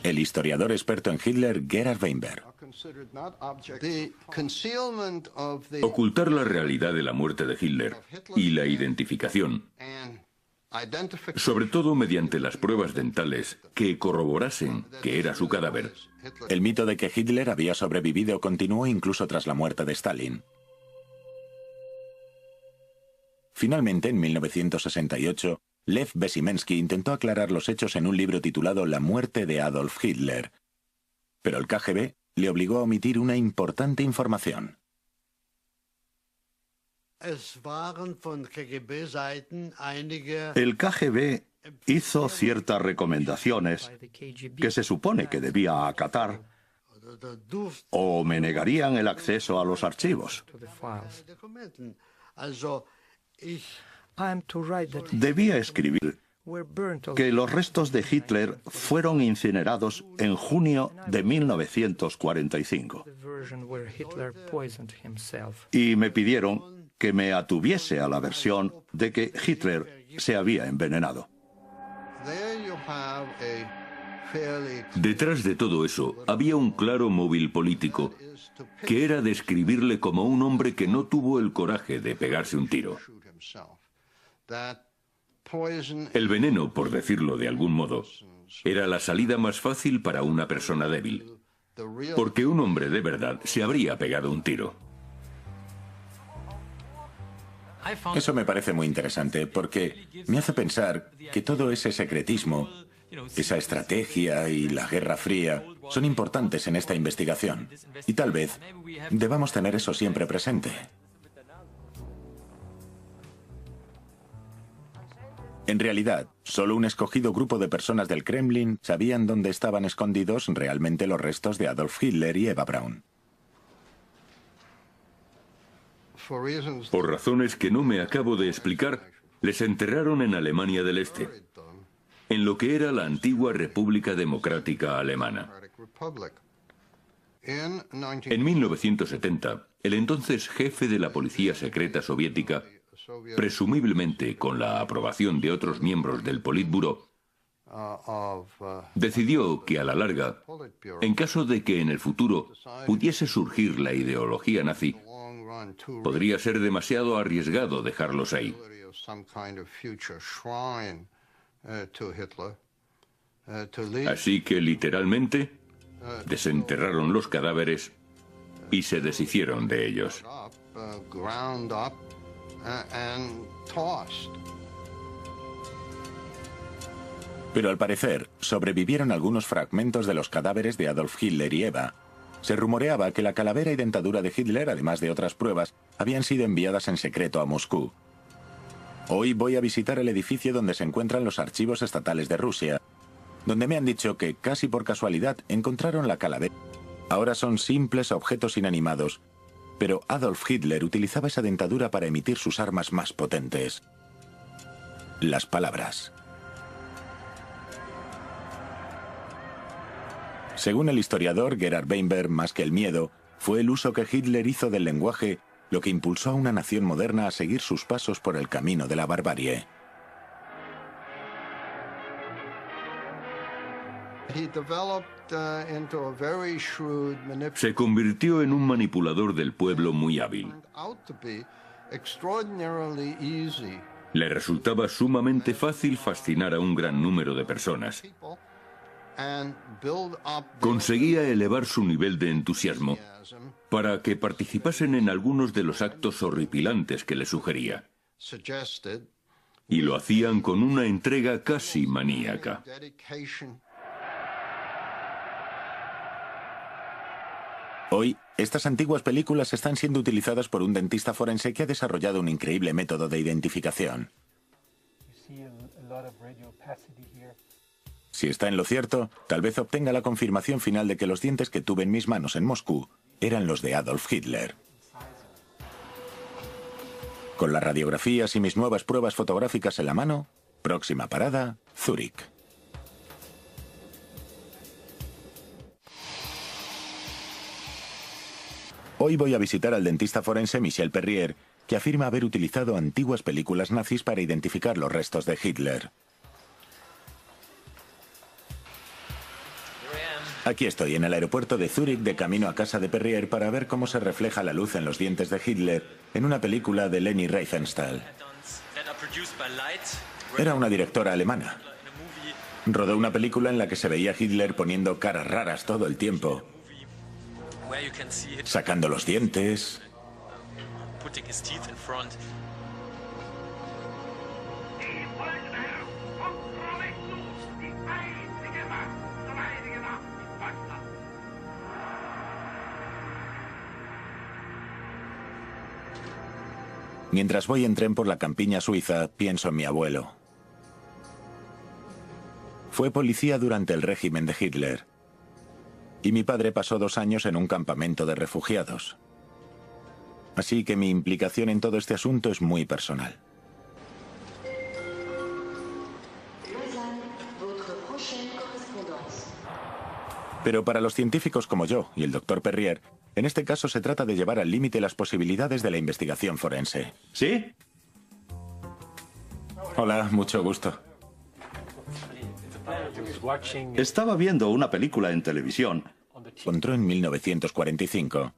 El historiador experto en Hitler, Gerhard Weinberg, Ocultar la realidad de la muerte de Hitler y la identificación, sobre todo mediante las pruebas dentales que corroborasen que era su cadáver. El mito de que Hitler había sobrevivido continuó incluso tras la muerte de Stalin. Finalmente, en 1968, Lev Besimensky intentó aclarar los hechos en un libro titulado La muerte de Adolf Hitler. Pero el KGB le obligó a omitir una importante información. El KGB hizo ciertas recomendaciones que se supone que debía acatar o me negarían el acceso a los archivos. Debía escribir que los restos de Hitler fueron incinerados en junio de 1945. Y me pidieron que me atuviese a la versión de que Hitler se había envenenado. Detrás de todo eso había un claro móvil político, que era describirle como un hombre que no tuvo el coraje de pegarse un tiro. El veneno, por decirlo de algún modo, era la salida más fácil para una persona débil, porque un hombre de verdad se habría pegado un tiro. Eso me parece muy interesante porque me hace pensar que todo ese secretismo, esa estrategia y la Guerra Fría son importantes en esta investigación. Y tal vez debamos tener eso siempre presente. En realidad, solo un escogido grupo de personas del Kremlin sabían dónde estaban escondidos realmente los restos de Adolf Hitler y Eva Braun. Por razones que no me acabo de explicar, les enterraron en Alemania del Este, en lo que era la antigua República Democrática Alemana. En 1970, el entonces jefe de la policía secreta soviética, presumiblemente con la aprobación de otros miembros del Politburó, decidió que a la larga, en caso de que en el futuro pudiese surgir la ideología nazi, podría ser demasiado arriesgado dejarlos ahí. Así que literalmente desenterraron los cadáveres y se deshicieron de ellos. Pero al parecer, sobrevivieron algunos fragmentos de los cadáveres de Adolf Hitler y Eva. Se rumoreaba que la calavera y dentadura de Hitler, además de otras pruebas, habían sido enviadas en secreto a Moscú. Hoy voy a visitar el edificio donde se encuentran los archivos estatales de Rusia, donde me han dicho que, casi por casualidad, encontraron la calavera. Ahora son simples objetos inanimados, pero Adolf Hitler utilizaba esa dentadura para emitir sus armas más potentes: las palabras. Según el historiador Gerhard Weinberg, más que el miedo, fue el uso que Hitler hizo del lenguaje lo que impulsó a una nación moderna a seguir sus pasos por el camino de la barbarie. Se convirtió en un manipulador del pueblo muy hábil. Le resultaba sumamente fácil fascinar a un gran número de personas. Conseguía elevar su nivel de entusiasmo para que participasen en algunos de los actos horripilantes que le sugería. Y lo hacían con una entrega casi maníaca. Hoy, estas antiguas películas están siendo utilizadas por un dentista forense que ha desarrollado un increíble método de identificación. Si está en lo cierto, tal vez obtenga la confirmación final de que los dientes que tuve en mis manos en Moscú eran los de Adolf Hitler. Con las radiografías y mis nuevas pruebas fotográficas en la mano, próxima parada, Zúrich. Hoy voy a visitar al dentista forense Michel Perrier, que afirma haber utilizado antiguas películas nazis para identificar los restos de Hitler. Aquí estoy, en el aeropuerto de Zúrich, de camino a casa de Perrier, para ver cómo se refleja la luz en los dientes de Hitler en una película de Leni Riefenstahl. Era una directora alemana. Rodó una película en la que se veía a Hitler poniendo caras raras todo el tiempo, sacando los dientes. Mientras voy en tren por la campiña suiza, pienso en mi abuelo. Fue policía durante el régimen de Hitler. Y mi padre pasó 2 años en un campamento de refugiados. Así que mi implicación en todo este asunto es muy personal. Pero para los científicos como yo y el doctor Perrier, en este caso se trata de llevar al límite las posibilidades de la investigación forense. ¿Sí? Hola, mucho gusto. Estaba viendo una película en televisión. Encontró en 1945.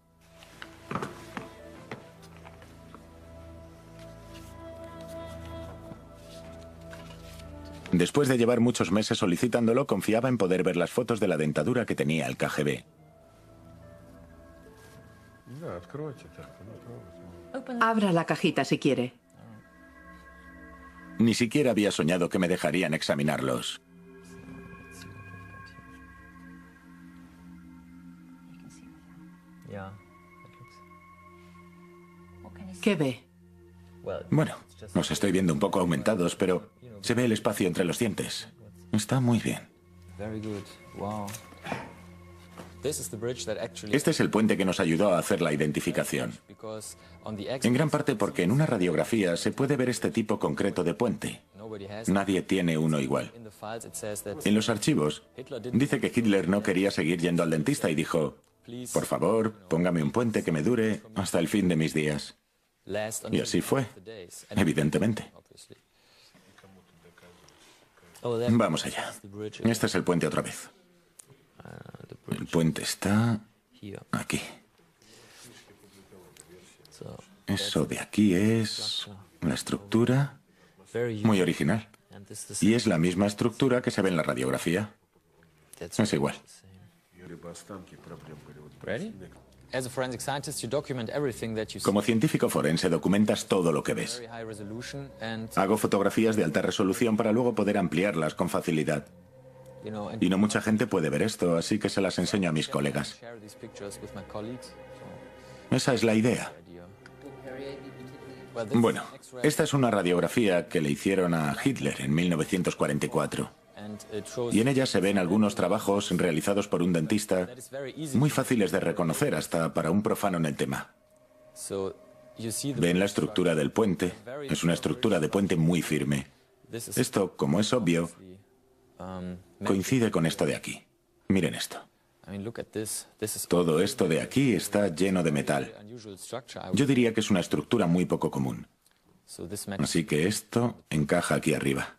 Después de llevar muchos meses solicitándolo, confiaba en poder ver las fotos de la dentadura que tenía el KGB. Abra la cajita si quiere. Ni siquiera había soñado que me dejarían examinarlos. ¿Qué ve? Bueno, los estoy viendo un poco aumentados, pero se ve el espacio entre los dientes. Está muy bien. Este es el puente que nos ayudó a hacer la identificación. En gran parte porque en una radiografía se puede ver este tipo concreto de puente. Nadie tiene uno igual. En los archivos dice que Hitler no quería seguir yendo al dentista y dijo: por favor, póngame un puente que me dure hasta el fin de mis días. Y así fue, evidentemente. Vamos allá. Este es el puente otra vez. El puente está aquí. Eso de aquí es la estructura, muy original. Y es la misma estructura que se ve en la radiografía. Es igual. Como científico forense documentas todo lo que ves. Hago fotografías de alta resolución para luego poder ampliarlas con facilidad. Y no mucha gente puede ver esto, así que se las enseño a mis colegas. Esa es la idea. Bueno, esta es una radiografía que le hicieron a Hitler en 1944. Y en ella se ven algunos trabajos realizados por un dentista muy fáciles de reconocer hasta para un profano en el tema. Ven la estructura del puente. Es una estructura de puente muy firme. Esto, como es obvio, coincide con esto de aquí. Miren esto. Todo esto de aquí está lleno de metal. Yo diría que es una estructura muy poco común. Así que esto encaja aquí arriba.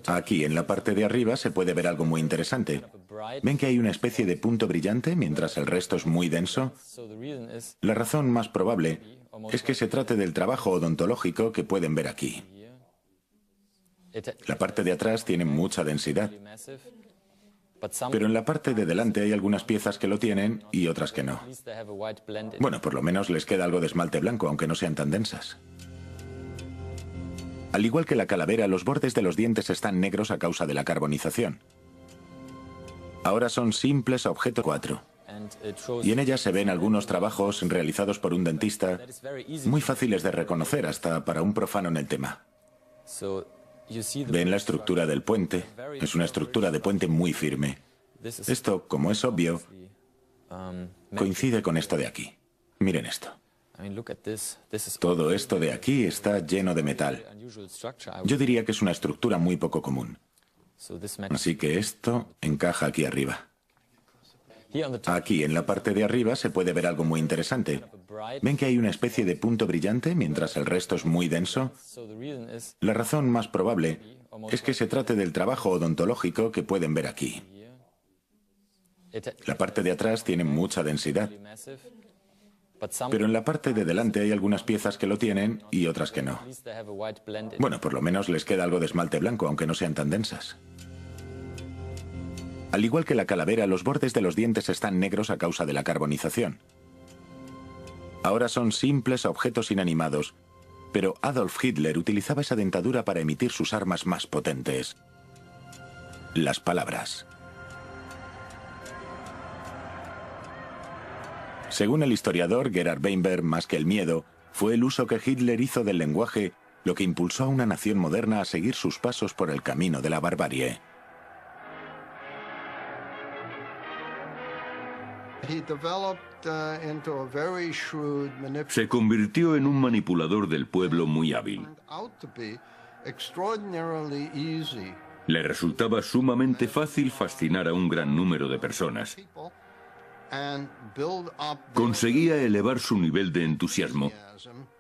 Aquí, en la parte de arriba, se puede ver algo muy interesante. ¿Ven que hay una especie de punto brillante mientras el resto es muy denso? La razón más probable es que se trate del trabajo odontológico que pueden ver aquí. La parte de atrás tiene mucha densidad. Pero en la parte de delante hay algunas piezas que lo tienen y otras que no. Bueno, por lo menos les queda algo de esmalte blanco, aunque no sean tan densas. Al igual que la calavera, los bordes de los dientes están negros a causa de la carbonización. Ahora son simples objeto 4. Y en ellas se ven algunos trabajos realizados por un dentista muy fáciles de reconocer hasta para un profano en el tema. Ven la estructura del puente. Es una estructura de puente muy firme. Esto, como es obvio, coincide con esto de aquí. Miren esto. Todo esto de aquí está lleno de metal. Yo diría que es una estructura muy poco común. Así que esto encaja aquí arriba. Aquí, en la parte de arriba, se puede ver algo muy interesante. ¿Ven que hay una especie de punto brillante mientras el resto es muy denso? La razón más probable es que se trate del trabajo odontológico que pueden ver aquí. La parte de atrás tiene mucha densidad, pero en la parte de delante hay algunas piezas que lo tienen y otras que no. Bueno, por lo menos les queda algo de esmalte blanco, aunque no sean tan densas. Al igual que la calavera, los bordes de los dientes están negros a causa de la carbonización. Ahora son simples objetos inanimados, pero Adolf Hitler utilizaba esa dentadura para emitir sus armas más potentes: las palabras. Según el historiador Gerhard Weinberg, más que el miedo, fue el uso que Hitler hizo del lenguaje lo que impulsó a una nación moderna a seguir sus pasos por el camino de la barbarie. Se convirtió en un manipulador del pueblo muy hábil. Le resultaba sumamente fácil fascinar a un gran número de personas. Conseguía elevar su nivel de entusiasmo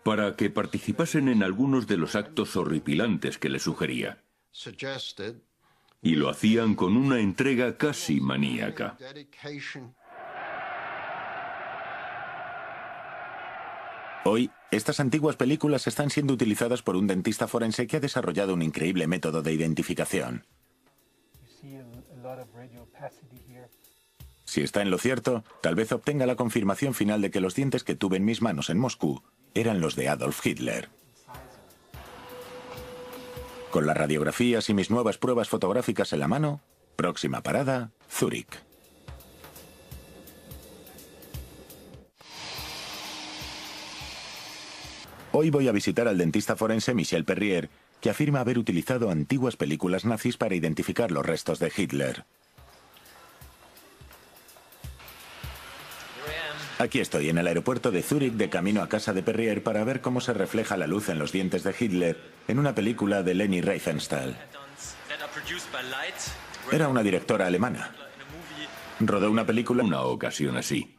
para que participasen en algunos de los actos horripilantes que le sugería. Y lo hacían con una entrega casi maníaca. Hoy, estas antiguas películas están siendo utilizadas por un dentista forense que ha desarrollado un increíble método de identificación. Si está en lo cierto, tal vez obtenga la confirmación final de que los dientes que tuve en mis manos en Moscú eran los de Adolf Hitler. Con las radiografías y mis nuevas pruebas fotográficas en la mano, próxima parada, Zúrich. Hoy voy a visitar al dentista forense Michel Perrier, que afirma haber utilizado antiguas películas nazis para identificar los restos de Hitler. Aquí estoy, en el aeropuerto de Zúrich, de camino a casa de Perrier, para ver cómo se refleja la luz en los dientes de Hitler en una película de Leni Riefenstahl. Era una directora alemana. Rodó una película una ocasión así.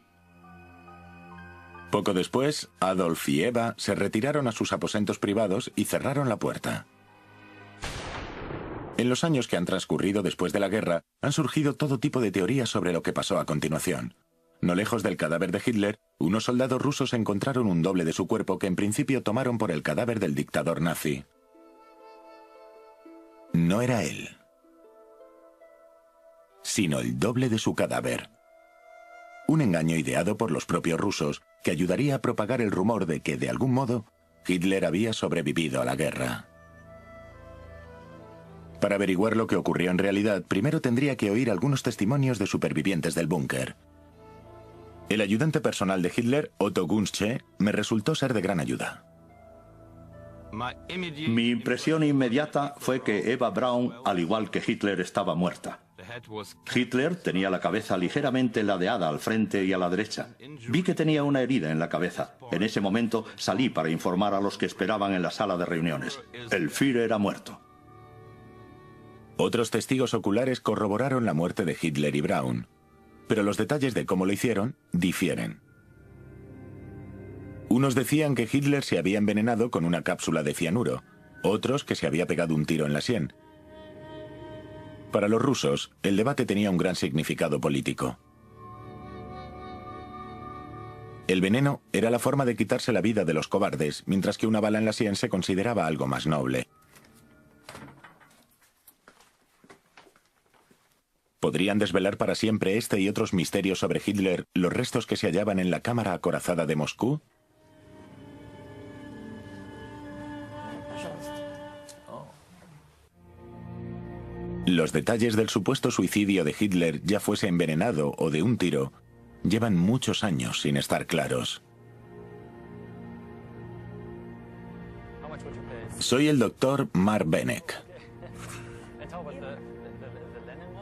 Poco después, Adolf y Eva se retiraron a sus aposentos privados y cerraron la puerta. En los años que han transcurrido después de la guerra, han surgido todo tipo de teorías sobre lo que pasó a continuación. No lejos del cadáver de Hitler, unos soldados rusos encontraron un doble de su cuerpo que en principio tomaron por el cadáver del dictador nazi. No era él, sino el doble de su cadáver. Un engaño ideado por los propios rusos que ayudaría a propagar el rumor de que, de algún modo, Hitler había sobrevivido a la guerra. Para averiguar lo que ocurrió en realidad, primero tendría que oír algunos testimonios de supervivientes del búnker. El ayudante personal de Hitler, Otto Gunzsche, me resultó ser de gran ayuda. Mi impresión inmediata fue que Eva Braun, al igual que Hitler, estaba muerta. Hitler tenía la cabeza ligeramente ladeada al frente y a la derecha. Vi que tenía una herida en la cabeza. En ese momento salí para informar a los que esperaban en la sala de reuniones. El Führer ha muerto. Otros testigos oculares corroboraron la muerte de Hitler y Braun, pero los detalles de cómo lo hicieron difieren. Unos decían que Hitler se había envenenado con una cápsula de cianuro, otros que se había pegado un tiro en la sien. Para los rusos, el debate tenía un gran significado político. El veneno era la forma de quitarse la vida de los cobardes, mientras que una bala en la sien se consideraba algo más noble. ¿Podrían desvelar para siempre este y otros misterios sobre Hitler los restos que se hallaban en la cámara acorazada de Moscú? Los detalles del supuesto suicidio de Hitler, ya fuese envenenado o de un tiro, llevan muchos años sin estar claros. Soy el doctor Mark Benecke.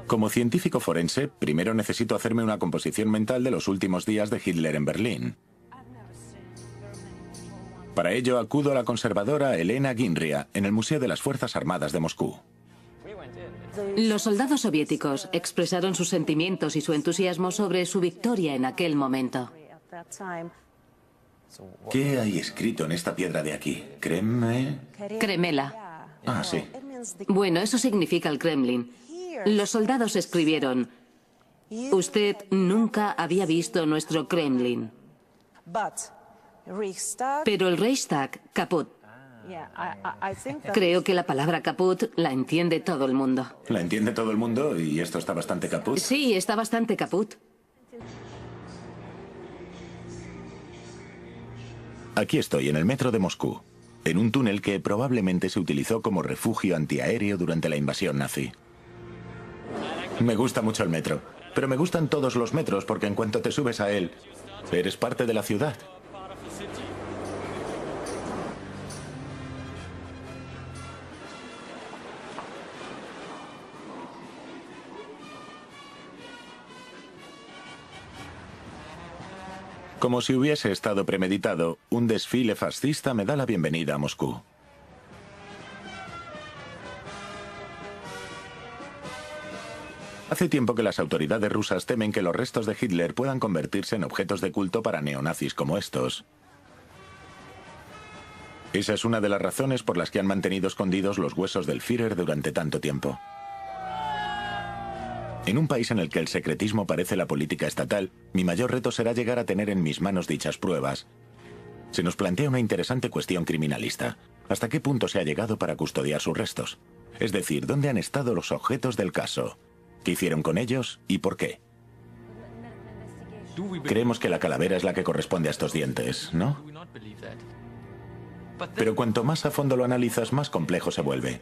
Como científico forense, primero necesito hacerme una composición mental de los últimos días de Hitler en Berlín. Para ello acudo a la conservadora Elena Ginria, en el Museo de las Fuerzas Armadas de Moscú. Los soldados soviéticos expresaron sus sentimientos y su entusiasmo sobre su victoria en aquel momento. ¿Qué hay escrito en esta piedra de aquí? Kremela. Ah, sí. Bueno, eso significa el Kremlin. Los soldados escribieron: Usted nunca había visto nuestro Kremlin. Pero el Reichstag, caput. Creo que la palabra caput la entiende todo el mundo. ¿La entiende todo el mundo y esto está bastante caput? Sí, está bastante caput. Aquí estoy, en el metro de Moscú, en un túnel que probablemente se utilizó como refugio antiaéreo durante la invasión nazi. Me gusta mucho el metro, pero me gustan todos los metros porque en cuanto te subes a él, eres parte de la ciudad. Como si hubiese estado premeditado, un desfile fascista me da la bienvenida a Moscú. Hace tiempo que las autoridades rusas temen que los restos de Hitler puedan convertirse en objetos de culto para neonazis como estos. Esa es una de las razones por las que han mantenido escondidos los huesos del Führer durante tanto tiempo. En un país en el que el secretismo parece la política estatal, mi mayor reto será llegar a tener en mis manos dichas pruebas. Se nos plantea una interesante cuestión criminalista. ¿Hasta qué punto se ha llegado para custodiar sus restos? Es decir, ¿dónde han estado los objetos del caso? ¿Qué hicieron con ellos y por qué? Creemos que la calavera es la que corresponde a estos dientes, ¿no? Pero cuanto más a fondo lo analizas, más complejo se vuelve.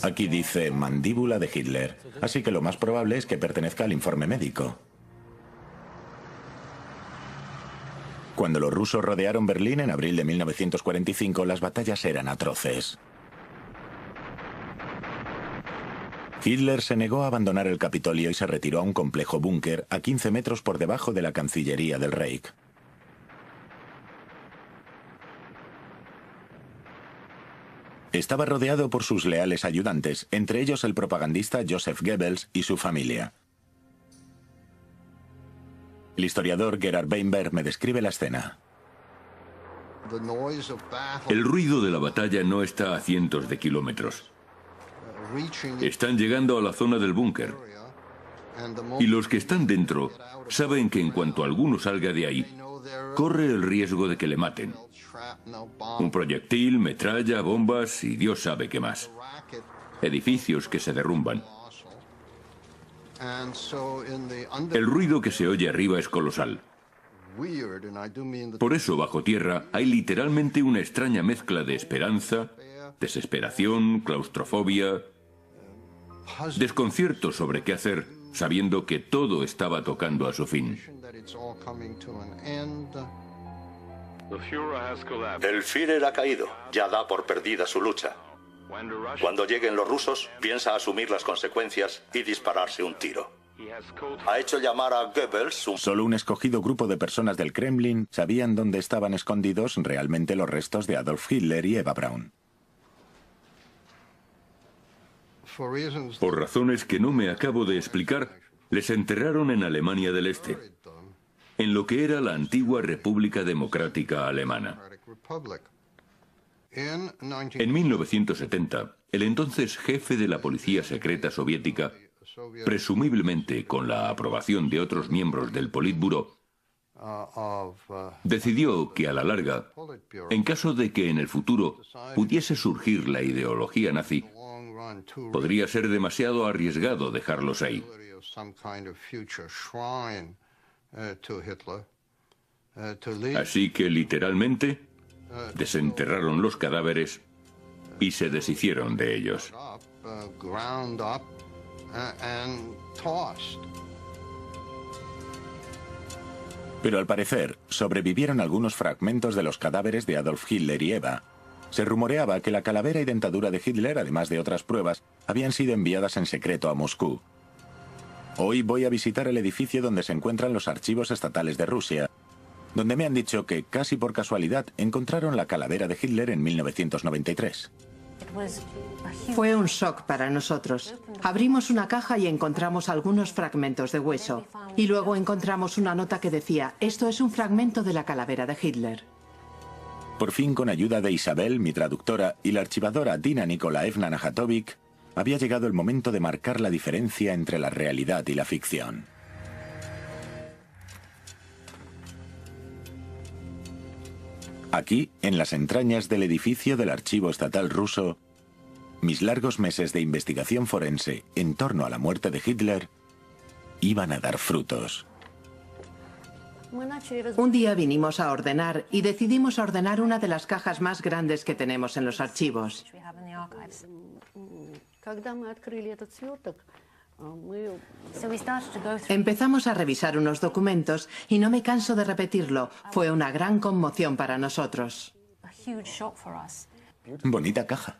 Aquí dice mandíbula de Hitler, así que lo más probable es que pertenezca al informe médico. Cuando los rusos rodearon Berlín en abril de 1945, las batallas eran atroces. Hitler se negó a abandonar el Capitolio y se retiró a un complejo búnker a 15 metros por debajo de la Cancillería del Reich. Estaba rodeado por sus leales ayudantes, entre ellos el propagandista Joseph Goebbels y su familia. El historiador Gerhard Weinberg me describe la escena. El ruido de la batalla no está a cientos de kilómetros. Están llegando a la zona del búnker. Y los que están dentro saben que en cuanto alguno salga de ahí, corre el riesgo de que le maten. Un proyectil, metralla, bombas y Dios sabe qué más. Edificios que se derrumban. El ruido que se oye arriba es colosal. Por eso, bajo tierra, hay literalmente una extraña mezcla de esperanza, desesperación, claustrofobia, desconcierto sobre qué hacer, sabiendo que todo estaba tocando a su fin. El Führer ha caído, ya da por perdida su lucha. Cuando lleguen los rusos, piensa asumir las consecuencias y dispararse un tiro. Ha hecho llamar a Goebbels Solo un escogido grupo de personas del Kremlin sabían dónde estaban escondidos realmente los restos de Adolf Hitler y Eva Braun. Por razones que no me acabo de explicar, les enterraron en Alemania del Este, en lo que era la antigua República Democrática Alemana. En 1970, el entonces jefe de la policía secreta soviética, presumiblemente con la aprobación de otros miembros del Politburó, decidió que a la larga, en caso de que en el futuro pudiese surgir la ideología nazi, podría ser demasiado arriesgado dejarlos ahí. Así que literalmente desenterraron los cadáveres y se deshicieron de ellos. Pero al parecer, sobrevivieron algunos fragmentos de los cadáveres de Adolf Hitler y Eva. Se rumoreaba que la calavera y dentadura de Hitler, además de otras pruebas, habían sido enviadas en secreto a Moscú. Hoy voy a visitar el edificio donde se encuentran los archivos estatales de Rusia, donde me han dicho que, casi por casualidad, encontraron la calavera de Hitler en 1993. Fue un shock para nosotros. Abrimos una caja y encontramos algunos fragmentos de hueso. Y luego encontramos una nota que decía, esto es un fragmento de la calavera de Hitler. Por fin, con ayuda de Isabel, mi traductora, y la archivadora Dina Nikolaevna Najatovic, había llegado el momento de marcar la diferencia entre la realidad y la ficción. Aquí, en las entrañas del edificio del Archivo Estatal ruso, mis largos meses de investigación forense en torno a la muerte de Hitler iban a dar frutos. Un día vinimos a ordenar y decidimos ordenar una de las cajas más grandes que tenemos en los archivos. Empezamos a revisar unos documentos y no me canso de repetirlo, fue una gran conmoción para nosotros. Bonita caja.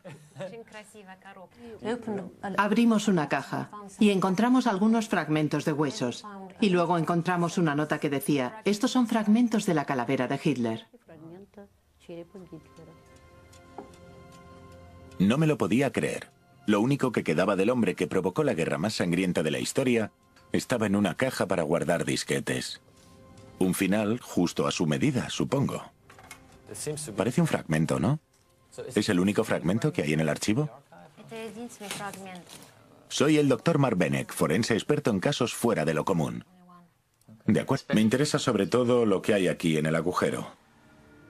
Abrimos una caja y encontramos algunos fragmentos de huesos. Y luego encontramos una nota que decía, estos son fragmentos de la calavera de Hitler. No me lo podía creer. Lo único que quedaba del hombre que provocó la guerra más sangrienta de la historia estaba en una caja para guardar disquetes. Un final justo a su medida, supongo. Parece un fragmento, ¿no? ¿Es el único fragmento que hay en el archivo? Soy el Dr. Mark Benec, forense experto en casos fuera de lo común. De acuerdo. Me interesa sobre todo lo que hay aquí en el agujero.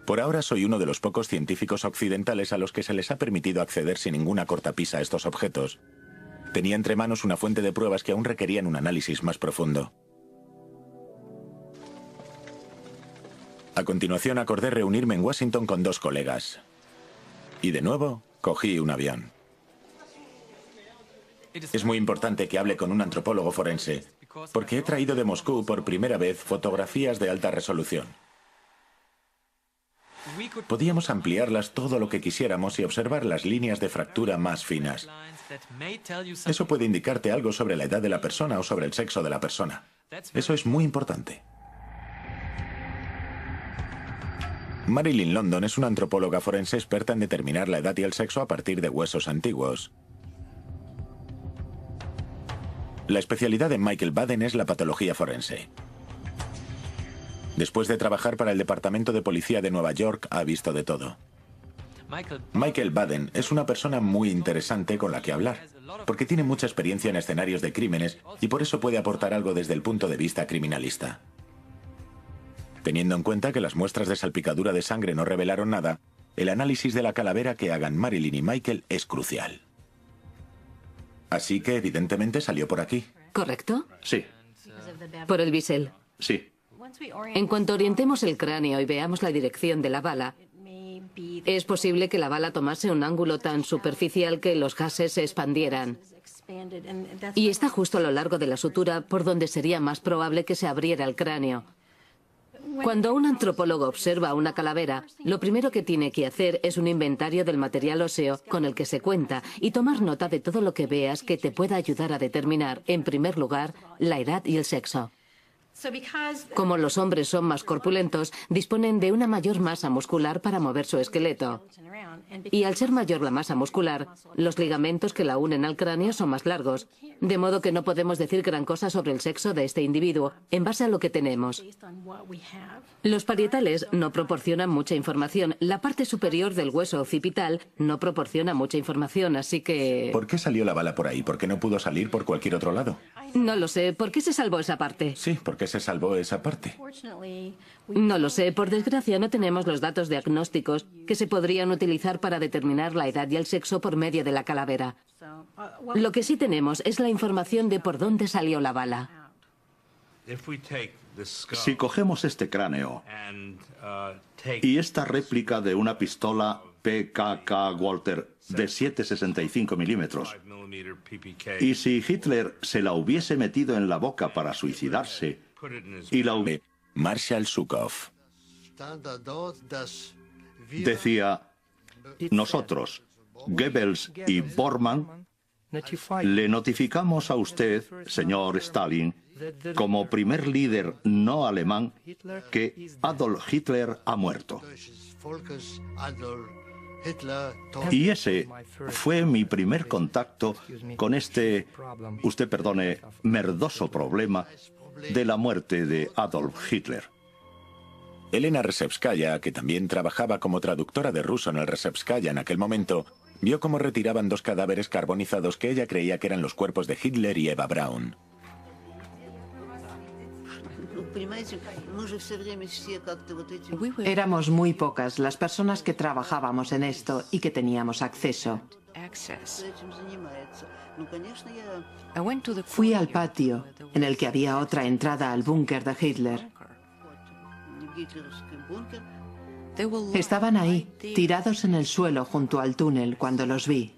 Por ahora soy uno de los pocos científicos occidentales a los que se les ha permitido acceder sin ninguna cortapisa a estos objetos. Tenía entre manos una fuente de pruebas que aún requerían un análisis más profundo. A continuación acordé reunirme en Washington con 2 colegas. Y de nuevo, cogí un avión. Es muy importante que hable con un antropólogo forense, porque he traído de Moscú por primera vez fotografías de alta resolución. Podíamos ampliarlas todo lo que quisiéramos y observar las líneas de fractura más finas. Eso puede indicarte algo sobre la edad de la persona o sobre el sexo de la persona. Eso es muy importante. Marilyn London es una antropóloga forense experta en determinar la edad y el sexo a partir de huesos antiguos. La especialidad de Michael Baden es la patología forense. Después de trabajar para el Departamento de Policía de Nueva York, ha visto de todo. Michael Baden es una persona muy interesante con la que hablar, porque tiene mucha experiencia en escenarios de crímenes y por eso puede aportar algo desde el punto de vista criminalista. Teniendo en cuenta que las muestras de salpicadura de sangre no revelaron nada, el análisis de la calavera que hagan Marilyn y Michael es crucial. Así que evidentemente salió por aquí. ¿Correcto? Sí, Por el bisel. sí. En cuanto orientemos el cráneo y veamos la dirección de la bala, es posible que la bala tomase un ángulo tan superficial que los gases se expandieran. Y está justo a lo largo de la sutura por donde sería más probable que se abriera el cráneo. Cuando un antropólogo observa una calavera, lo primero que tiene que hacer es un inventario del material óseo con el que se cuenta y tomar nota de todo lo que veas que te pueda ayudar a determinar, en primer lugar, la edad y el sexo. Como los hombres son más corpulentos, disponen de una mayor masa muscular para mover su esqueleto. Y al ser mayor la masa muscular, los ligamentos que la unen al cráneo son más largos, de modo que no podemos decir gran cosa sobre el sexo de este individuo, en base a lo que tenemos. Los parietales no proporcionan mucha información. La parte superior del hueso occipital no proporciona mucha información, así que... ¿Por qué salió la bala por ahí? ¿Por qué no pudo salir por cualquier otro lado? No lo sé. ¿Por qué se salvó esa parte? Sí, ¿por qué se salvó esa parte? No lo sé. Por desgracia, no tenemos los datos diagnósticos que se podrían utilizar para determinar la edad y el sexo por medio de la calavera. Lo que sí tenemos es la información de por dónde salió la bala. Si cogemos este cráneo y esta réplica de una pistola PKK Walter de 7,65 milímetros, y si Hitler se la hubiese metido en la boca para suicidarse y la hubiese... Marshall Zhukov. Decía, nosotros, Goebbels y Bormann, le notificamos a usted, señor Stalin, como primer líder no alemán, que Adolf Hitler ha muerto. Y ese fue mi primer contacto con este, usted perdone, merdoso problema de la muerte de Adolf Hitler. Elena Resevskaya, que también trabajaba como traductora de ruso en el Resevskaya en aquel momento, vio cómo retiraban 2 cadáveres carbonizados que ella creía que eran los cuerpos de Hitler y Eva Braun. Éramos muy pocas las personas que trabajábamos en esto y que teníamos acceso. Fui al patio, en el que había otra entrada al búnker de Hitler. Estaban ahí, tirados en el suelo junto al túnel, cuando los vi.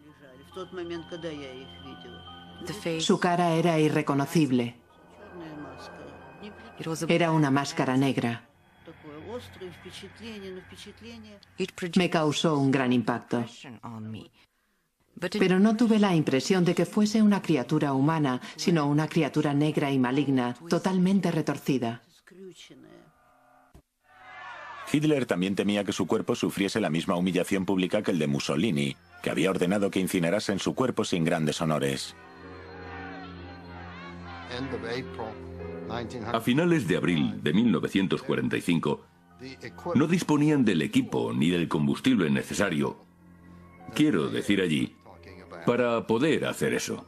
Su cara era irreconocible. Era una máscara negra. Me causó un gran impacto. Pero no tuve la impresión de que fuese una criatura humana, sino una criatura negra y maligna, totalmente retorcida. Hitler también temía que su cuerpo sufriese la misma humillación pública que el de Mussolini, que había ordenado que incinerasen su cuerpo sin grandes honores. A finales de abril de 1945, no disponían del equipo ni del combustible necesario, quiero decir allí, para poder hacer eso.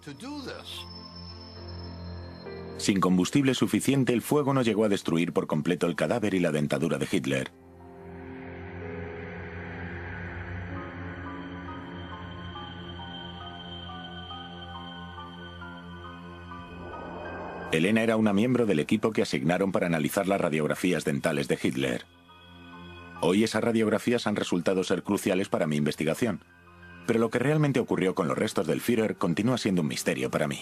Sin combustible suficiente, el fuego no llegó a destruir por completo el cadáver y la dentadura de Hitler. Elena era una miembro del equipo que asignaron para analizar las radiografías dentales de Hitler. Hoy esas radiografías han resultado ser cruciales para mi investigación, pero lo que realmente ocurrió con los restos del Führer continúa siendo un misterio para mí.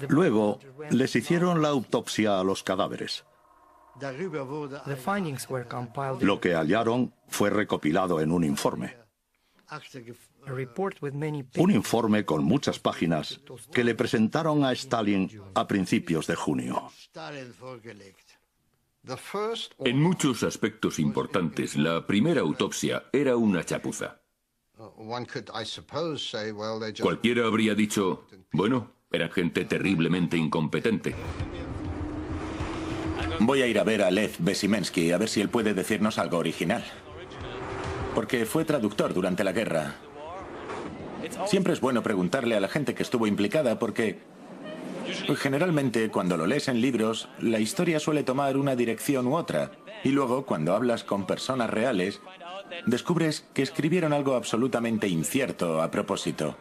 Luego, les hicieron la autopsia a los cadáveres. Lo que hallaron fue recopilado en un informe. Un informe con muchas páginas que le presentaron a Stalin a principios de junio. En muchos aspectos importantes, la primera autopsia era una chapuza. Cualquiera habría dicho, bueno, era gente terriblemente incompetente. Voy a ir a ver a Lev Besimensky a ver si él puede decirnos algo original. Porque fue traductor durante la guerra. Siempre es bueno preguntarle a la gente que estuvo implicada porque generalmente cuando lo lees en libros, la historia suele tomar una dirección u otra. Y luego, cuando hablas con personas reales, descubres que escribieron algo absolutamente incierto a propósito.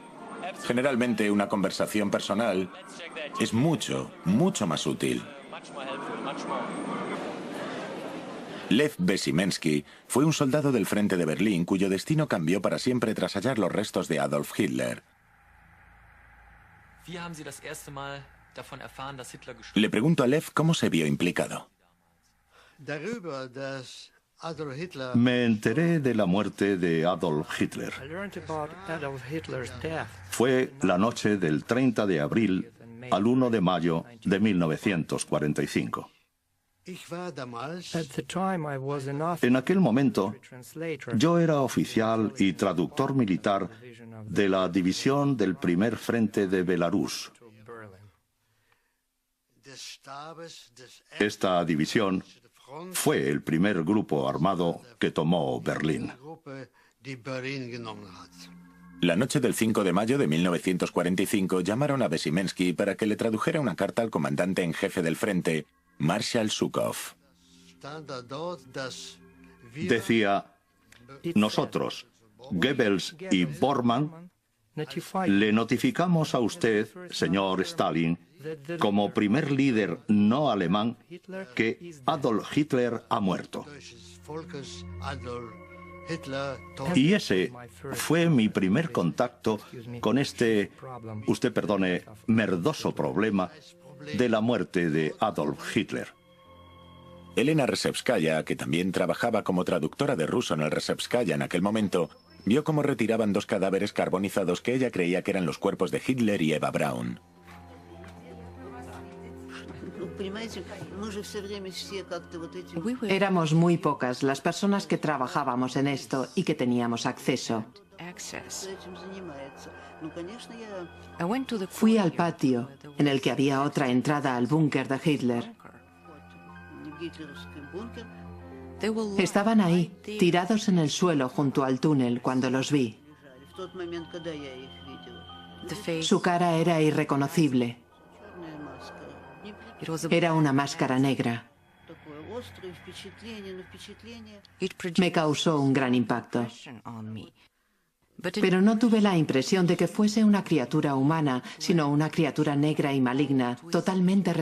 Generalmente una conversación personal es mucho, mucho más útil. Lev Besimensky fue un soldado del frente de Berlín cuyo destino cambió para siempre tras hallar los restos de Adolf Hitler. Le pregunto a Lev cómo se vio implicado. Me enteré de la muerte de Adolf Hitler. Fue la noche del 30 de abril al 1 de mayo de 1945. En aquel momento, yo era oficial y traductor militar de la división del primer frente de Belarus. Esta división fue el primer grupo armado que tomó Berlín. La noche del 5 de mayo de 1945 llamaron a Besimensky para que le tradujera una carta al comandante en jefe del frente, Marshal Zhukov. Decía, nosotros, Goebbels y Bormann, le notificamos a usted, señor Stalin, como primer líder no alemán, que Adolf Hitler ha muerto. Y ese fue mi primer contacto con este, usted perdone, merdoso problema de la muerte de Adolf Hitler. Elena Resevskaya, que también trabajaba como traductora de ruso en el Resevskaya en aquel momento, vio cómo retiraban dos cadáveres carbonizados que ella creía que eran los cuerpos de Hitler y Eva Braun. Éramos muy pocas las personas que trabajábamos en esto y que teníamos acceso. Fui al patio, en el que había otra entrada al búnker de Hitler. Estaban ahí, tirados en el suelo junto al túnel, cuando los vi. Su cara era irreconocible. Era una máscara negra. Me causó un gran impacto. Pero no tuve la impresión de que fuese una criatura humana, sino una criatura negra y maligna, totalmente